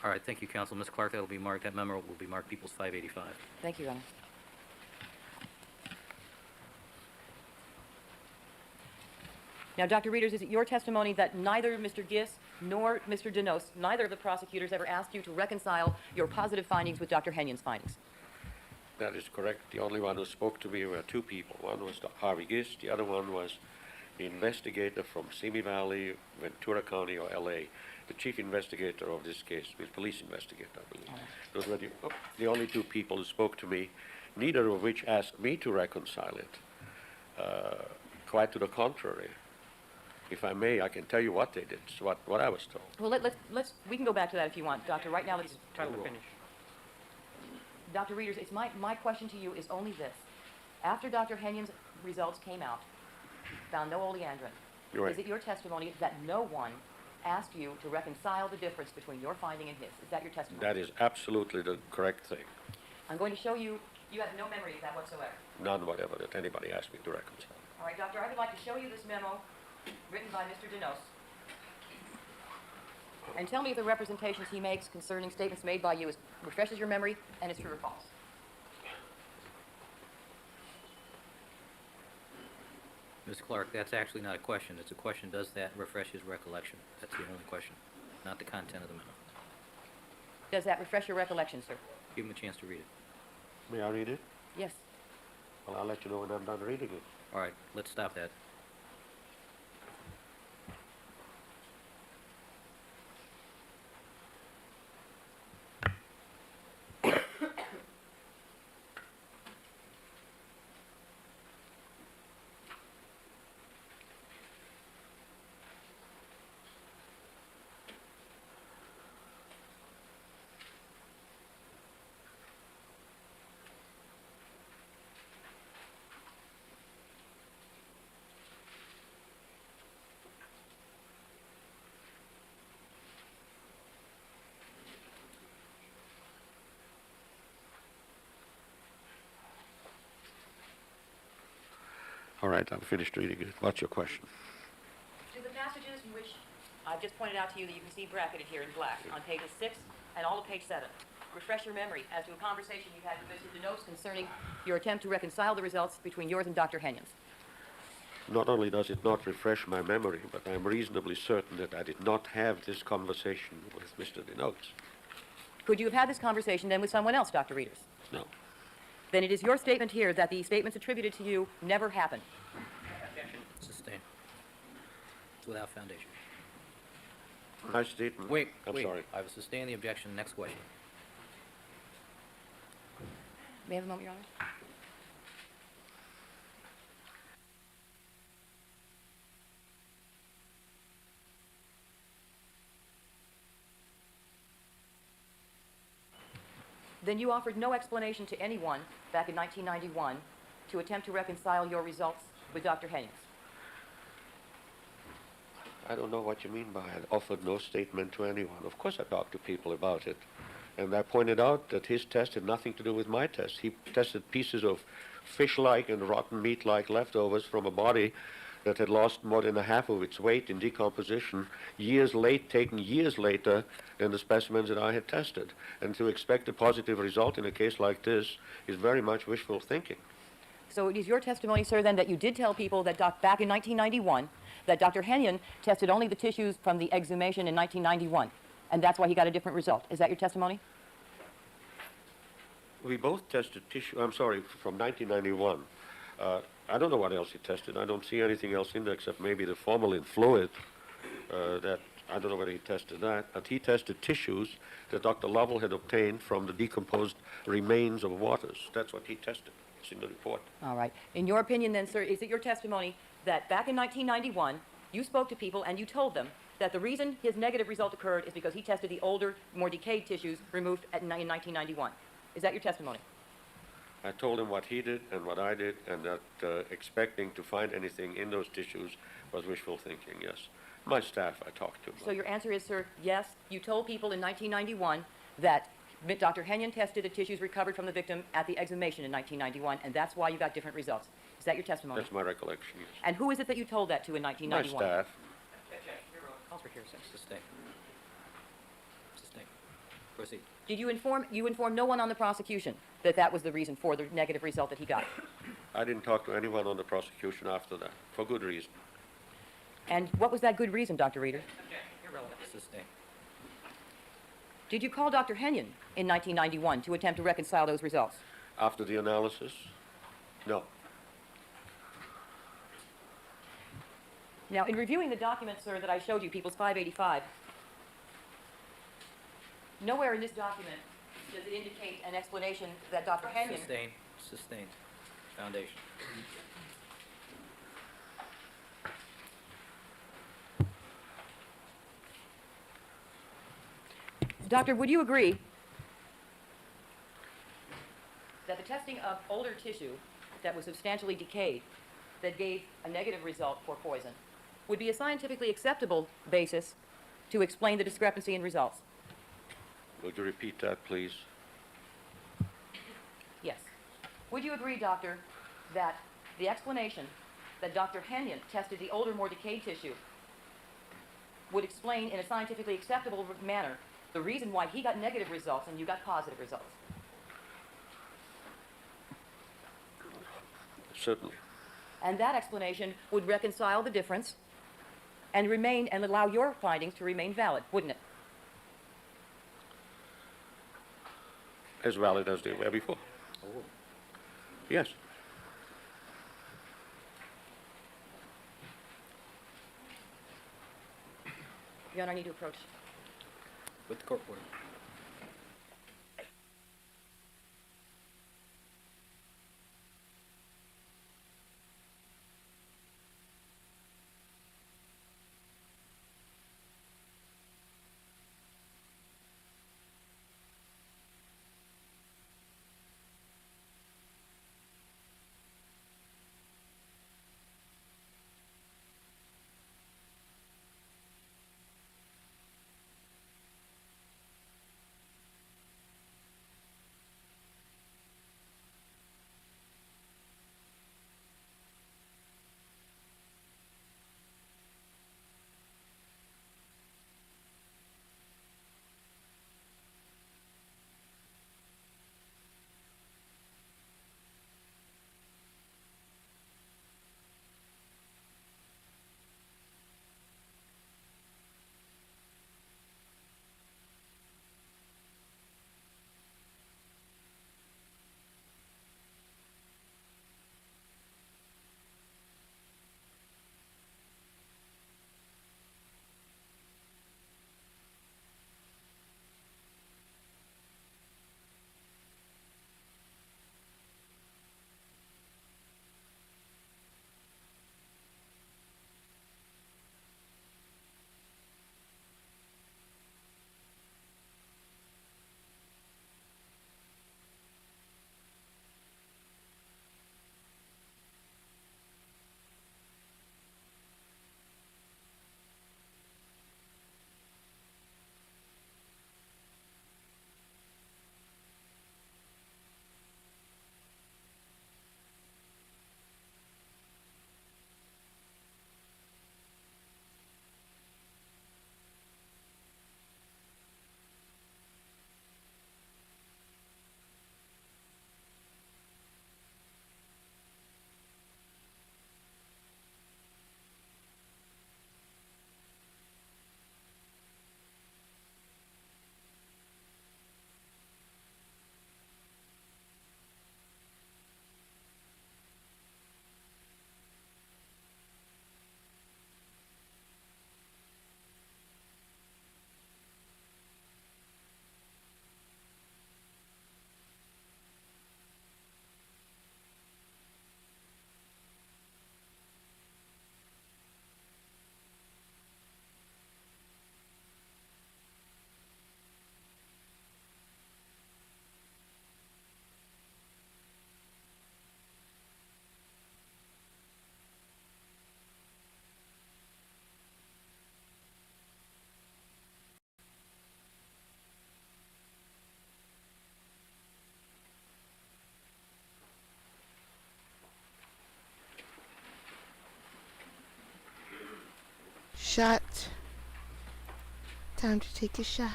All right, thank you, counsel. Ms. Clark, that'll be marked, that memo will be marked People's 585. Thank you, Your Honor. Now, Dr. Reeders, is it your testimony that neither Mr. Giss nor Mr. Denos, neither of the prosecutors ever asked you to reconcile your positive findings with Dr. Henyon's findings? That is correct. The only one who spoke to me were two people. One was Harvey Giss, the other one was the investigator from Simi Valley, Ventura County, or L.A., the chief investigator of this case, the police investigator, I believe. Those were the only two people who spoke to me, neither of which asked me to reconcile it. Quite to the contrary. If I may, I can tell you what they did, what I was told. Well, we can go back to that if you want, Doctor. Right now, let's try to finish. Dr. Reeders, it's my question to you is only this. After Dr. Henyon's results came out, found no oleandrin, You're right. is it your testimony that no one asked you to reconcile the difference between your finding and his? Is that your testimony? That is absolutely the correct thing. I'm going to show you, you have no memory of that whatsoever. None whatever that anybody asked me to reconcile. All right, Doctor, I would like to show you this memo written by Mr. Denos. And tell me if the representations he makes concerning statements made by you refreshes your memory and is true or false. Ms. Clark, that's actually not a question. It's a question, does that refresh his recollection? That's the only question, not the content of the memo. Does that refresh your recollection, sir? Give him a chance to read it. May I read it? Yes. Well, I'll let you know when I'm done reading it. All right, let's stop that. All right, I'm finished reading it. What's your question? Do the passages in which I've just pointed out to you that you can see bracketed here in black on pages 6 and all of page 7 refresh your memory as to a conversation you had with Mr. Denos concerning your attempt to reconcile the results between yours and Dr. Henyon's? Not only does it not refresh my memory, but I'm reasonably certain that I did not have this conversation with Mr. Denos. Could you have had this conversation then with someone else, Dr. Reeders? No. Then it is your statement here that the statements attributed to you never happened. Sustain. It's without foundation. My statement... Wait, I'm wait. sorry. I will sustain the objection. Next question. May I have a moment, Your Honor? Then you offered no explanation to anyone back in 1991 to attempt to reconcile your results with Dr. Henyon's. I don't know what you mean by I offered no statement to anyone. Of course I talked to people about it. And I pointed out that his test had nothing to do with my test. He tested pieces of fish-like and rotten meat-like leftovers from a body that had lost more than a half of its weight in decomposition taken years later than the specimens that I had tested. And to expect a positive result in a case like this is very much wishful thinking. So it is your testimony, sir, then, that you did tell people that back in 1991 that Dr. Henyon tested only the tissues from the exhumation in 1991, and that's why he got a different result. Is that your testimony? We both tested tissue, I'm sorry, from 1991. I don't know what else he tested. I don't see anything else in there except maybe the formalin fluid that, I don't know whether he tested that, but he tested tissues that Dr. Lovell had obtained from the decomposed remains of waters. That's what he tested. It's in the report. All right. In your opinion, then, sir, is it your testimony that back in 1991, you spoke to people and you told them that the reason his negative result occurred is because he tested the older, more decayed tissues removed in 1991? Is that your testimony? I told him what he did and what I did, and that about to find anything in those tissues was wishful thinking, yes. My staff I talked to. So your answer is, sir, yes, you told people in 1991 that Dr. Henyon tested the tissues recovered from the victim at the exhumation in 1991, and that's why you got different results. Is that your testimony? That's my recollection, yes. And who is it that you told that to in 1991? My staff. Calls for hearsay. Sustain. Sustain. Proceed. Did you inform no one on the prosecution that that was the reason for the negative result that he got? I didn't talk to anyone on the prosecution after that, for good reason. And what was that good reason, Dr. Reeder? Sustained. Did you call Dr. Henyon in 1991 to attempt to reconcile those results? After the analysis, no. Now, in reviewing the documents, sir, that I showed you, People's 585, nowhere in this document does it indicate an explanation that Dr. Henyon... Sustained. Sustained. Foundation. Doctor, would you agree that the testing of older tissue that was substantially decayed that gave a negative result for poison would be a scientifically acceptable basis to explain the discrepancy in results? Would you repeat that, please? Yes. Would you agree, doctor, that the explanation that Dr. Henyon tested the older, more decayed tissue would explain in a scientifically acceptable manner the reason why he got negative results and you got positive results? Certainly. And that explanation would reconcile the difference and remain and allow your findings to remain valid, wouldn't it? As valid as they were before. Yes. Your Honor, I need to approach. With the court order. Shot. Time to take a shot.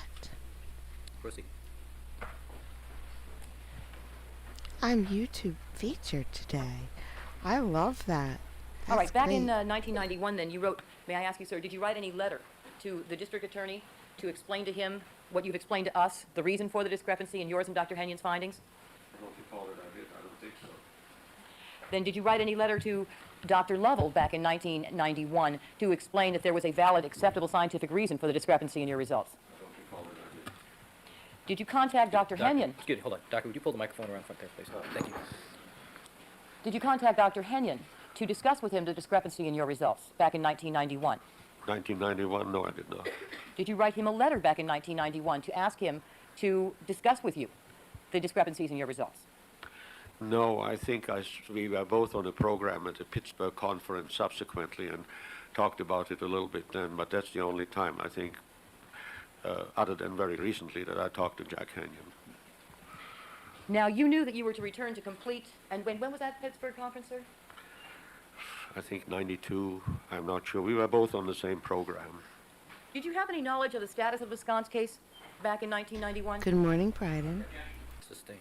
Proceed. I'm YouTube featured today. I love that. All right, That's back in great. 1991 then, you wrote, may I ask you, sir, did you write any letter to the district attorney to explain to him what you've explained to us, the reason for the discrepancy in yours and Dr. Henyon's findings? I don't recall that I did. I don't think so. Then did you write any letter to Dr. Lovell back in 1991 to explain that there was a valid, acceptable scientific reason for the discrepancy in your results? I don't recall that I did. Did you contact Dr. Henyon? Excuse me, hold on. Doctor, would you pull the microphone around front there, please? Thank you. Did you contact Dr. Henyon to discuss with him the discrepancy in your results back in 1991? 1991? No, I did not. Did you write him a letter back in 1991 to ask him to discuss with you the discrepancies in your results? No, I think we were both on a program at the Pittsburgh conference subsequently and talked about it a little bit then, but that's the only time, I think, other than very recently, that I talked to Jack Henyon. Now, you knew that you were to return to complete, and when was that Pittsburgh conference, sir? I think 92, I'm not sure. We were both on the same program. Did you have any knowledge of the status of the sconce case back in 1991? Good morning, Bryden. Sustain.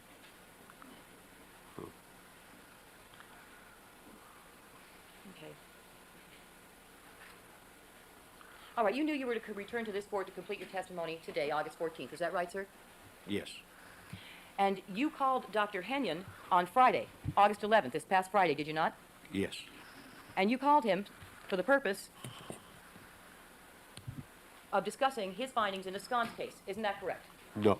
Okay. All right, you knew you were to return to this board to complete your testimony today, August 14th. Is that right, sir? Yes. And you called Dr. Henyon on Friday, August 11th, this past Friday, did you not? Yes. And you called him for the purpose of discussing his findings in the sconce case. Isn't that correct? No.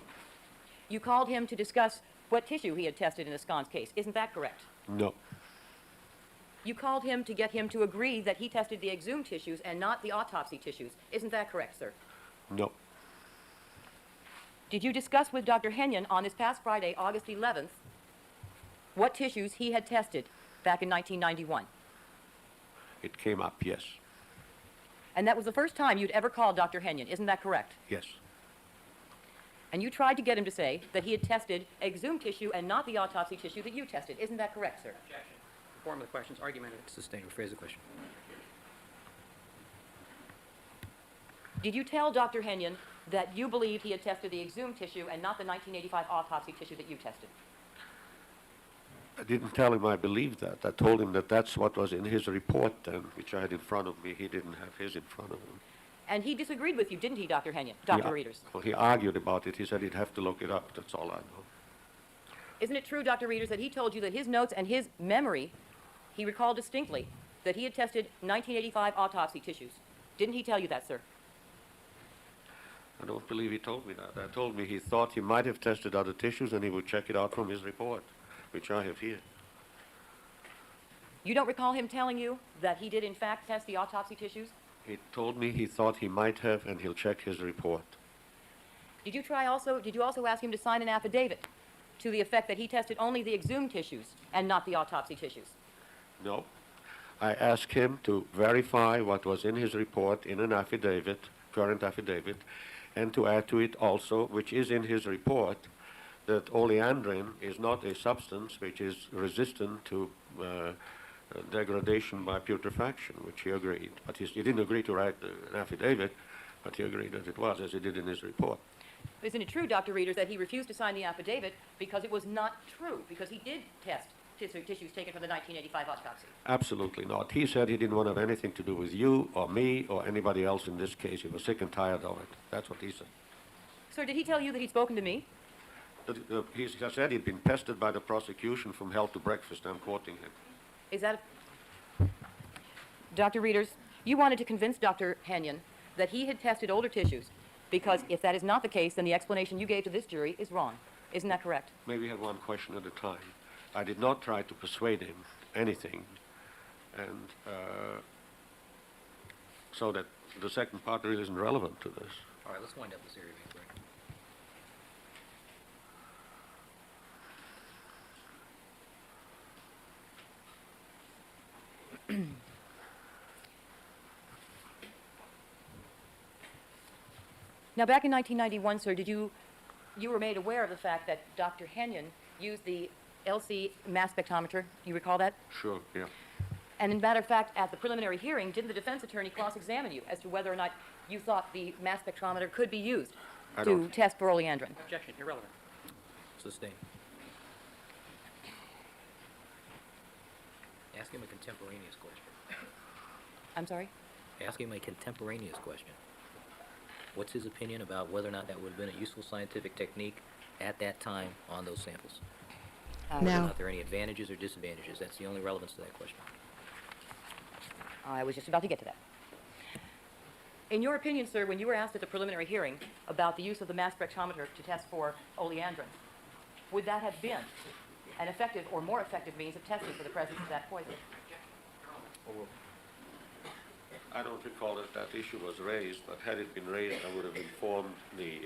You called him to discuss what tissue he had tested in the sconce case. Isn't that correct? No. You called him to get him to agree that he tested the exhumed tissues and not the autopsy tissues. Isn't that correct, sir? No. Did you discuss with Dr. Henyon on this past Friday, August 11th, what tissues he had tested back in 1991? It came up, yes. And that was the first time you'd ever called Dr. Henyon. Isn't that correct? Yes. And you tried to get him to say that he had tested exhumed tissue and not the autopsy tissue that you tested. Isn't that correct, sir? Objection. Form of the questions, argumentative. Sustain. Rephrase the question. Did you tell Dr. Henyon that you believed he had tested the exhumed tissue and not the 1985 autopsy tissue that you tested? I didn't tell him I believed that. I told him that that's what was in his report then, which I had in front of me. He didn't have his in front of him. And he disagreed with you, didn't he, Dr. Henyon? Dr. Reeders? Well, he argued about it. He said he'd have to look it up. That's all I know. Isn't it true, Dr. Reeders, that he told you that his notes and his memory, he recalled distinctly that he had tested 1985 autopsy tissues? Didn't he tell you that, sir? I don't believe he told me that. I told me he thought he might have tested other tissues and he would check it out from his report, which I have here. You don't recall him telling you that he did in fact test the autopsy tissues? He told me he thought he might have and he'll check his report. Did you also ask him to sign an affidavit to the effect that he tested only the exhumed tissues and not the autopsy tissues? No. I asked him to verify what was in his report in an affidavit, current affidavit, and to add to it also, which is in his report, that oleandrin is not a substance which is resistant to degradation by putrefaction, which he agreed. But he didn't agree to write an affidavit, but he agreed that it was, as he did in his report. Isn't it true, Dr. Reeders, that he refused to sign the affidavit because it was not true, because he did test tissues taken from the 1985 autopsy? Absolutely not. He said he didn't want to have anything to do with you or me or anybody else in this case. He was sick and tired of it. That's what he said. Sir, did he tell you that he'd spoken to me? He said he'd been pestered by the prosecution from hell to breakfast. I'm quoting him. Is that... Dr. Reeders, you wanted to convince Dr. Henyon that he had tested older tissues, because if that is not the case, then the explanation you gave to this jury is wrong. Isn't that correct? Maybe had one question at a time. I did not try to persuade him anything, and so that the second part really isn't relevant to this. All right, let's wind up this area real quick. Now, back in 1991, sir, you were made aware of the fact that Dr. Henyon used the LC mass spectrometer. You recall that? Sure, yeah. And in matter of fact, at the preliminary hearing, didn't the defense attorney cross-examine you as to whether or not you thought the mass spectrometer could be used I to don't- test for oleandrin? Objection, irrelevant. Sustained. Ask him a contemporaneous question. I'm sorry? Ask him a contemporaneous question. What's his opinion about whether or not that would have been a useful scientific technique at that time on those samples? Whether or No. not there are any advantages or disadvantages. That's the only relevance to that question. I was just about to get to that. In your opinion, sir, when you were asked at the preliminary hearing about the use of the mass spectrometer to test for oleandrin, would that have been an effective or more effective means of testing for the presence of that poison? I don't recall that that issue was raised, but had it been raised, I would have informed the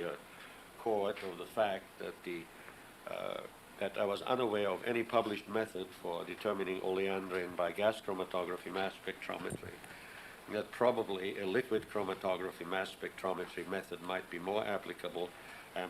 court of the fact that that I was unaware of any published method for determining oleandrin by gas chromatography mass spectrometry. That probably a liquid chromatography mass spectrometry method might be more applicable. I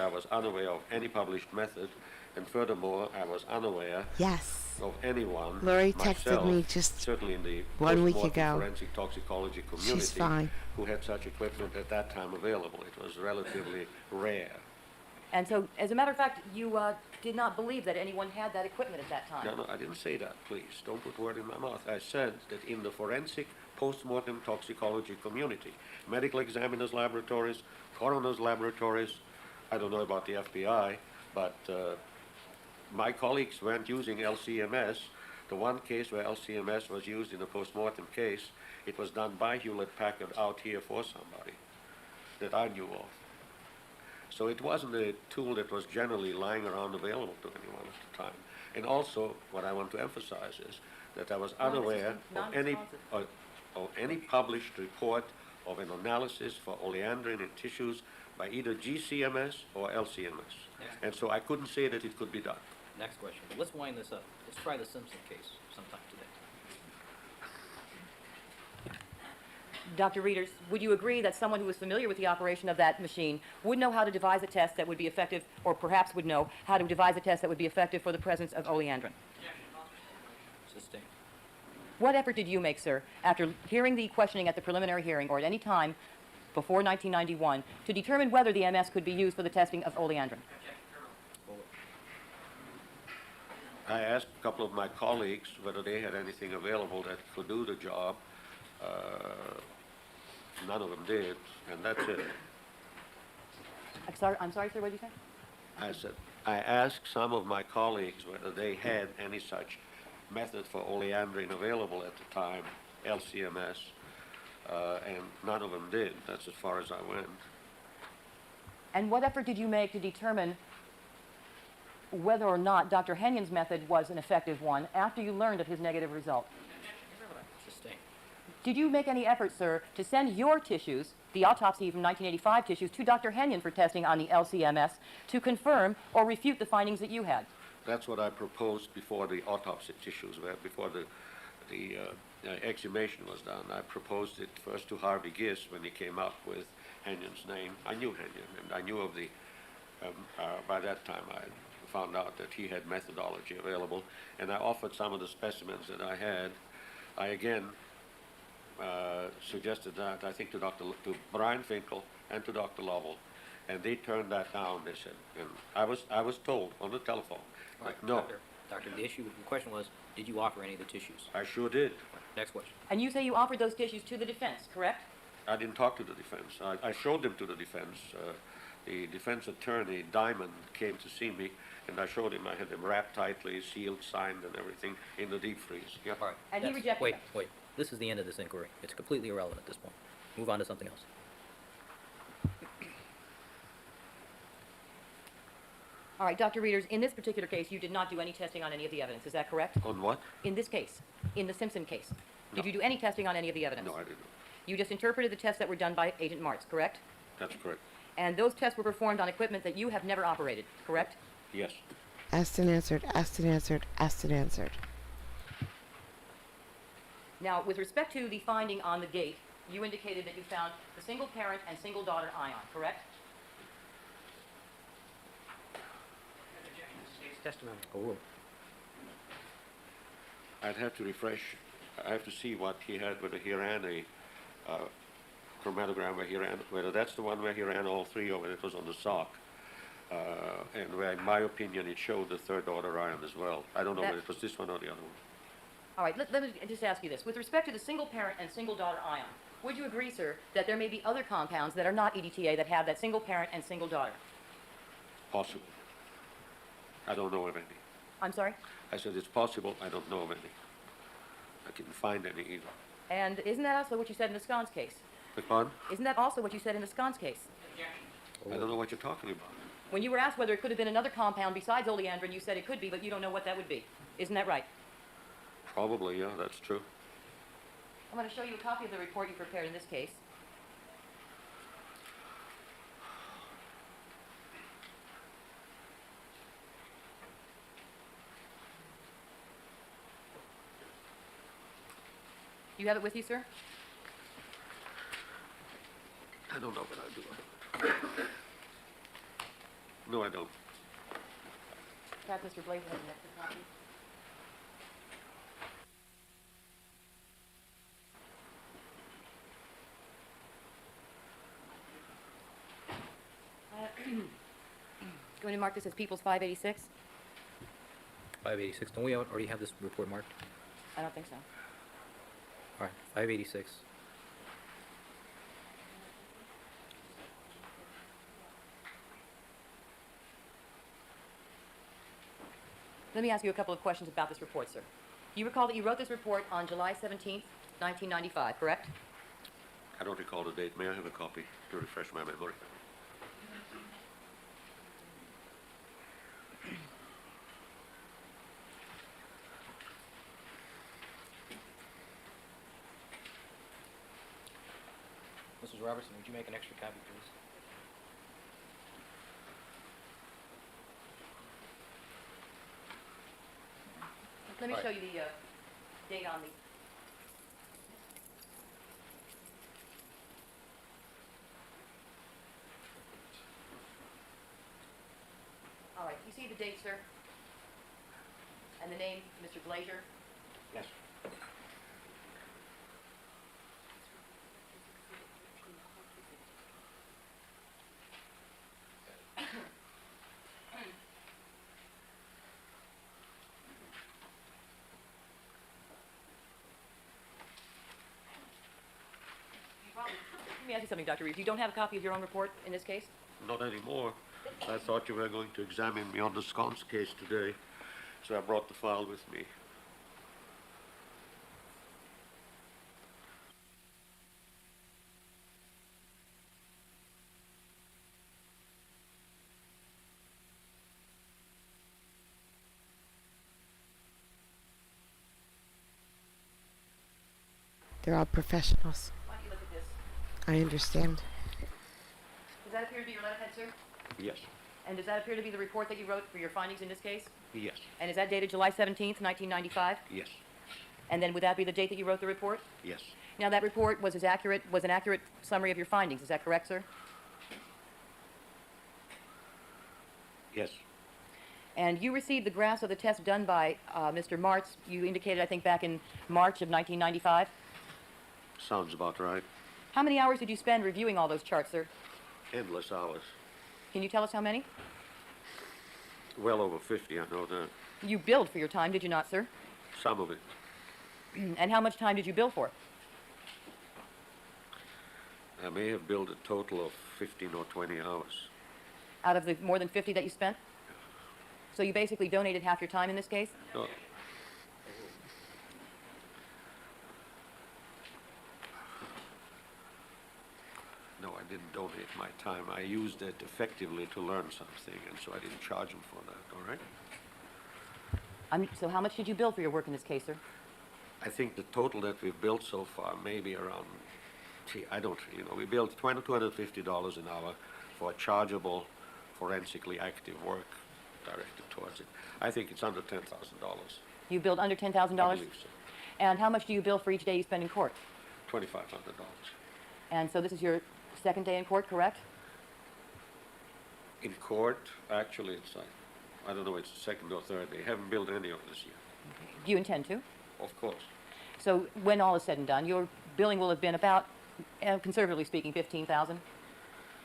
was unaware of any published method, and furthermore, I was unaware Yes. of anyone, Lori myself, texted me just certainly in the 1 week post-mortem ago. forensic toxicology community, She's fine. who had such equipment at that time available. It was relatively rare. And so, as a matter of fact, you did not believe that anyone had that equipment at that time. No, I didn't say that, please. Don't put word in my mouth. I said that in the forensic post-mortem toxicology community, medical examiners' laboratories, coroners' laboratories, I don't know about the FBI, but my colleagues weren't using LCMS. The one case where LCMS was used in a post-mortem case, it was done by Hewlett-Packard out here for somebody that I knew of. So it wasn't a tool that was generally lying around available to anyone at the time. And also, what I want to emphasize is that I was unaware of any published report of an analysis for oleandrin in tissues by either GCMS or LCMS. And so I couldn't say that it could be done. Next question. Let's wind this up. Let's try the Simpson case sometime today. Dr. Reeders, would you agree that someone who is familiar with the operation of that machine would know how to devise a test that would be effective, or perhaps would know how to devise a test that would be effective for the presence of oleandrin? Sustained. What effort did you make, sir, after hearing the questioning at the preliminary hearing or at any time before 1991, to determine whether the MS could be used for the testing of oleandrin? I asked a couple of my colleagues whether they had anything available that could do the job. None of them did, and that's it. I'm sorry, sir, what did you say? I said, I asked some of my colleagues whether they had any such method for oleandrin available at the time, LCMS, and none of them did. That's as far as I went. And what effort did you make to determine whether or not Dr. Henyon's method was an effective one after you learned of his negative result? Sustained. Did you make any effort, sir, to send your tissues, the autopsy from 1985 tissues, to Dr. Henyon for testing on the LCMS to confirm or refute the findings that you had? That's what I proposed before the autopsy tissues were, before the exhumation was done. I proposed it first to Harvey Giss when he came up with Henyon's name. I knew Henyon, and I knew of the, by that time I found out that he had methodology available, and I offered some of the specimens that I had. I again suggested that, I think, to Brian Finkel and to Dr. Lovell, and they turned that down. They said, and I was told on the telephone, All right, no, Doctor, the question was, did you offer any of the tissues? I sure did. Next question. And you say you offered those tissues to the defense, correct? I didn't talk to the defense. I showed them to the defense. The defense attorney, Diamond, came to see me, and I showed him. I had them wrapped tightly, sealed, signed, and everything in the deep freeze. Yeah. All right. And he rejected Wait, them. wait. This is the end of this inquiry. It's completely irrelevant at this point. Move on to something else. All right, Dr. Reeders, in this particular case, you did not do any testing on any of the evidence. Is that correct? On what? In this case, in the Simpson case, No. did you do any testing on any of the evidence? No, I didn't. You just interpreted the tests that were done by Agent Martz, correct? That's correct. And those tests were performed on equipment that you have never operated, correct? Yes. Asked and answered, asked and answered, asked and answered. Now, with respect to the finding on the gate, you indicated that you found the single parent and single daughter ion, correct? Testimony. Oh, I'd have to refresh. I have to see what he had, whether he ran a chromatogram where he ran, whether that's the one where he ran all three or whether it was on the sock. And where, in my opinion, it showed the third order ion as well. I don't know whether it was this one or the other one. All right, let me just ask you this. With respect to the single parent and single daughter ion, would you agree, sir, that there may be other compounds that are not EDTA that have that single parent and single daughter? Possible. I don't know of any. I'm sorry? I said it's possible, I don't know of any. I couldn't find any either. And isn't that also what you said in the scones case? Beg pardon? Isn't that also what you said in the scones case? I don't know what you're talking about. When you were asked whether it could have been another compound besides oleandrin, you said it could be, but you don't know what that would be. Isn't that right? Probably, yeah, that's true. I'm going to show you a copy of the report you prepared in this case. Do you have it with you, sir? I don't know what I do. No, I don't. Perhaps Mr. Blaze has an extra copy. Going to mark this as People's 586? 586. Don't we already have this report marked? I don't think so. All right, 586. Let me ask you a couple of questions about this report, sir. You recall that you wrote this report on July 17th, 1995, correct? I don't recall the date. May I have a copy to refresh my memory? Mrs. Robertson, would you make an extra copy, please? Let me All right. show you the date on the... All right, you see the date, sir? And the name, Mr. Glazier? Yes. Let me ask you something, Dr. Reeves. You don't have a copy of your own report in this case? Not anymore. I thought you were going to examine me on the sconce case today, so I brought the file with me. They're all professionals. Why don't you look at this? I understand. Does that appear to be your letterhead, sir? Yes. And does that appear to be the report that you wrote for your findings in this case? Yes. And is that dated July 17th, 1995? Yes. And then would that be the date that you wrote the report? Yes. Now, that report was an accurate summary of your findings. Is that correct, sir? Yes. And you received the graphs of the test done by Mr. Martz, you indicated, I think, back in March of 1995. Sounds about right. How many hours did you spend reviewing all those charts, sir? Endless hours. Can you tell us how many? Well over 50, I know that. You billed for your time, did you not, sir? Some of it. And how much time did you bill for? I may have billed a total of 15 or 20 hours. Out of the more than 50 that you spent? So you basically donated half your time in this case? No. No, I didn't donate my time. I used it effectively to learn something, and so I didn't charge them for that, all right? So how much did you bill for your work in this case, sir? I think the total that we've built so far may be around, I don't, we built $250 an hour for chargeable, forensically active work directed towards it. I think it's under $10,000. You billed under $10,000? I believe so. And how much do you bill for each day you spend in court? $2,500. And so this is your second day in court, correct? In court, actually, it's, I don't know, it's the second or third day. Haven't billed any of this yet. Do you intend to? Of course. So when all is said and done, your billing will have been about conservatively speaking, 15,000?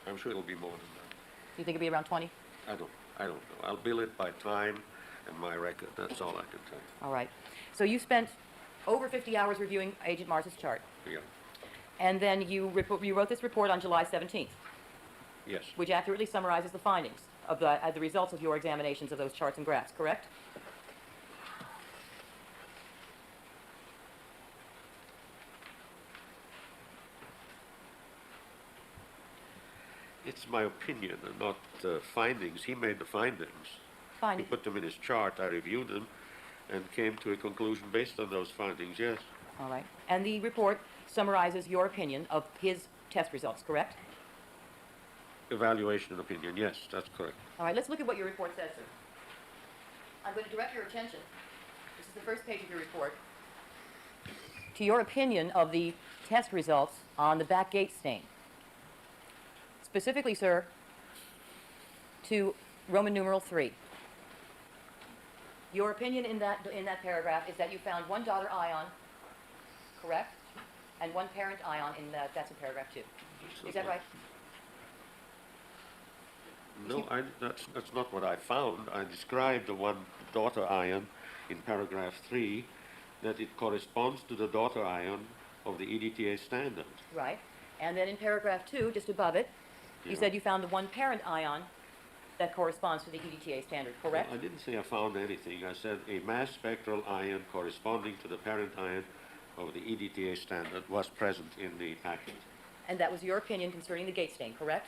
I'm sure it'll be more than that. You think it'll be around 20? I don't know. I'll bill it by time and my record. That's all I can tell All right. So you spent over 50 hours reviewing Agent Mars's chart, you. Yeah. and then you wrote this report on July 17th, Yes. which accurately summarizes the findings of the results of your examinations of those charts and graphs, correct? It's my opinion and not findings. He made the findings. He Fine. put them in his chart. I reviewed them and came to a conclusion based on those findings, yes. All right. And the report summarizes your opinion of his test results, correct? Evaluation and opinion, yes, that's correct. All right, let's look at what your report says, sir. I'm going to direct your attention, this is the first page of your report, to your opinion of the test results on the back gate stain. Specifically, sir, to Roman numeral 3. Your opinion in that paragraph is that you found one daughter ion, correct? And one parent ion that's in paragraph 2. Is that right? No, that's not what I found. I described the one daughter ion in paragraph 3, that it corresponds to the daughter ion of the EDTA standard. Right. And then in paragraph 2, just above it, you Yeah. said you found the one parent ion that corresponds to the EDTA standard, correct? I didn't say I found anything. I said a mass spectral ion corresponding to the parent ion of the EDTA standard was present in the packet. And that was your opinion concerning the gate stain, correct?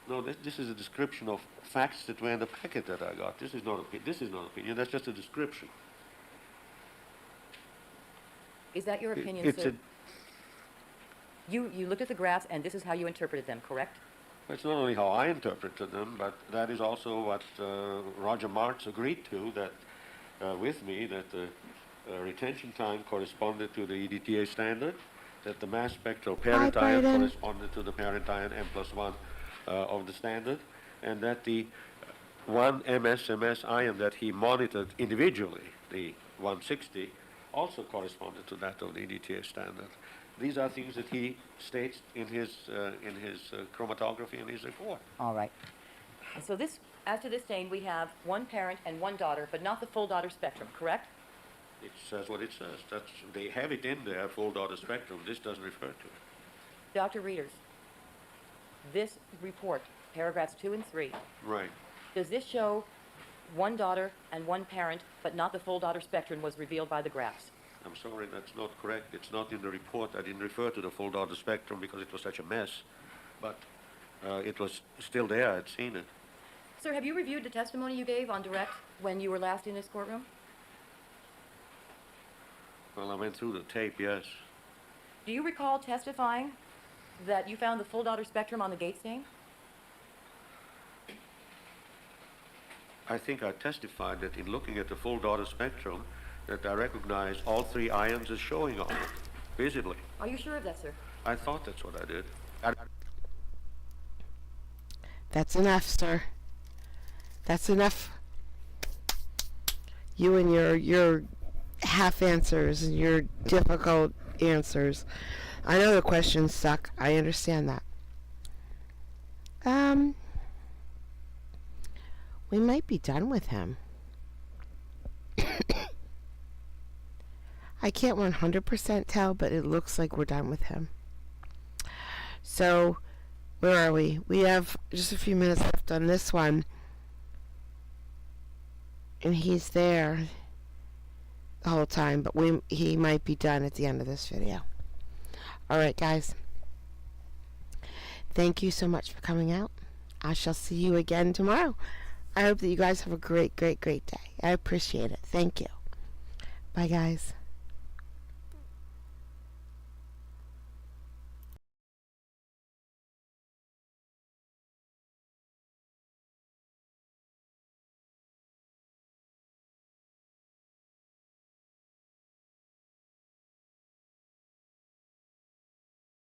No, this is a description of facts that were in the packet that I got. This is not opinion. That's just a description. Is that your opinion, It's sir? You looked at the graphs and this is how you interpreted them, correct? It's not only how I interpreted them, but that is also what Roger Martz agreed to, that with me, that the retention time corresponded to the EDTA standard, that the mass spectral parent ion Biden. corresponded to the parent ion M+1 of the standard, and that the one MSMS ion that he monitored individually, the 160, also corresponded to that of the EDTA standard. These are things that he states in his chromatography in his report. All right. And so this, as to this stain, we have one parent and one daughter, but not the full daughter spectrum, correct? It says what it says. They have it in there, full daughter spectrum. This doesn't refer to it. Dr. Readers, this report, paragraphs 2 and 3, Right. does this show one daughter and one parent, but not the full daughter spectrum was revealed by the graphs? I'm sorry, that's not correct. It's not in the report. I didn't refer to the full daughter spectrum because it was such a mess. But it was still there. I'd seen it. Sir, have you reviewed the testimony you gave on direct when you were last in this courtroom? Well, I went through the tape, yes. Do you recall testifying that you found the full daughter spectrum on the gate stain? I think I testified that in looking at the full daughter spectrum, that I recognized all three ions as showing on it, visibly. Are you sure of that, sir? I thought that's what I did. That's enough, sir. That's enough. You and your half answers and your difficult answers. I know the questions suck. I understand that. We might be done with him. I can't 100% tell, but it looks like we're done with him. So, where are we? We have just a few minutes left on this one. And he's there the whole time, but he might be done at the end of this video. Alright, guys. Thank you so much for coming out. I shall see you again tomorrow. I hope that you guys have a great, great, great day. I appreciate it. Thank you. Bye, guys.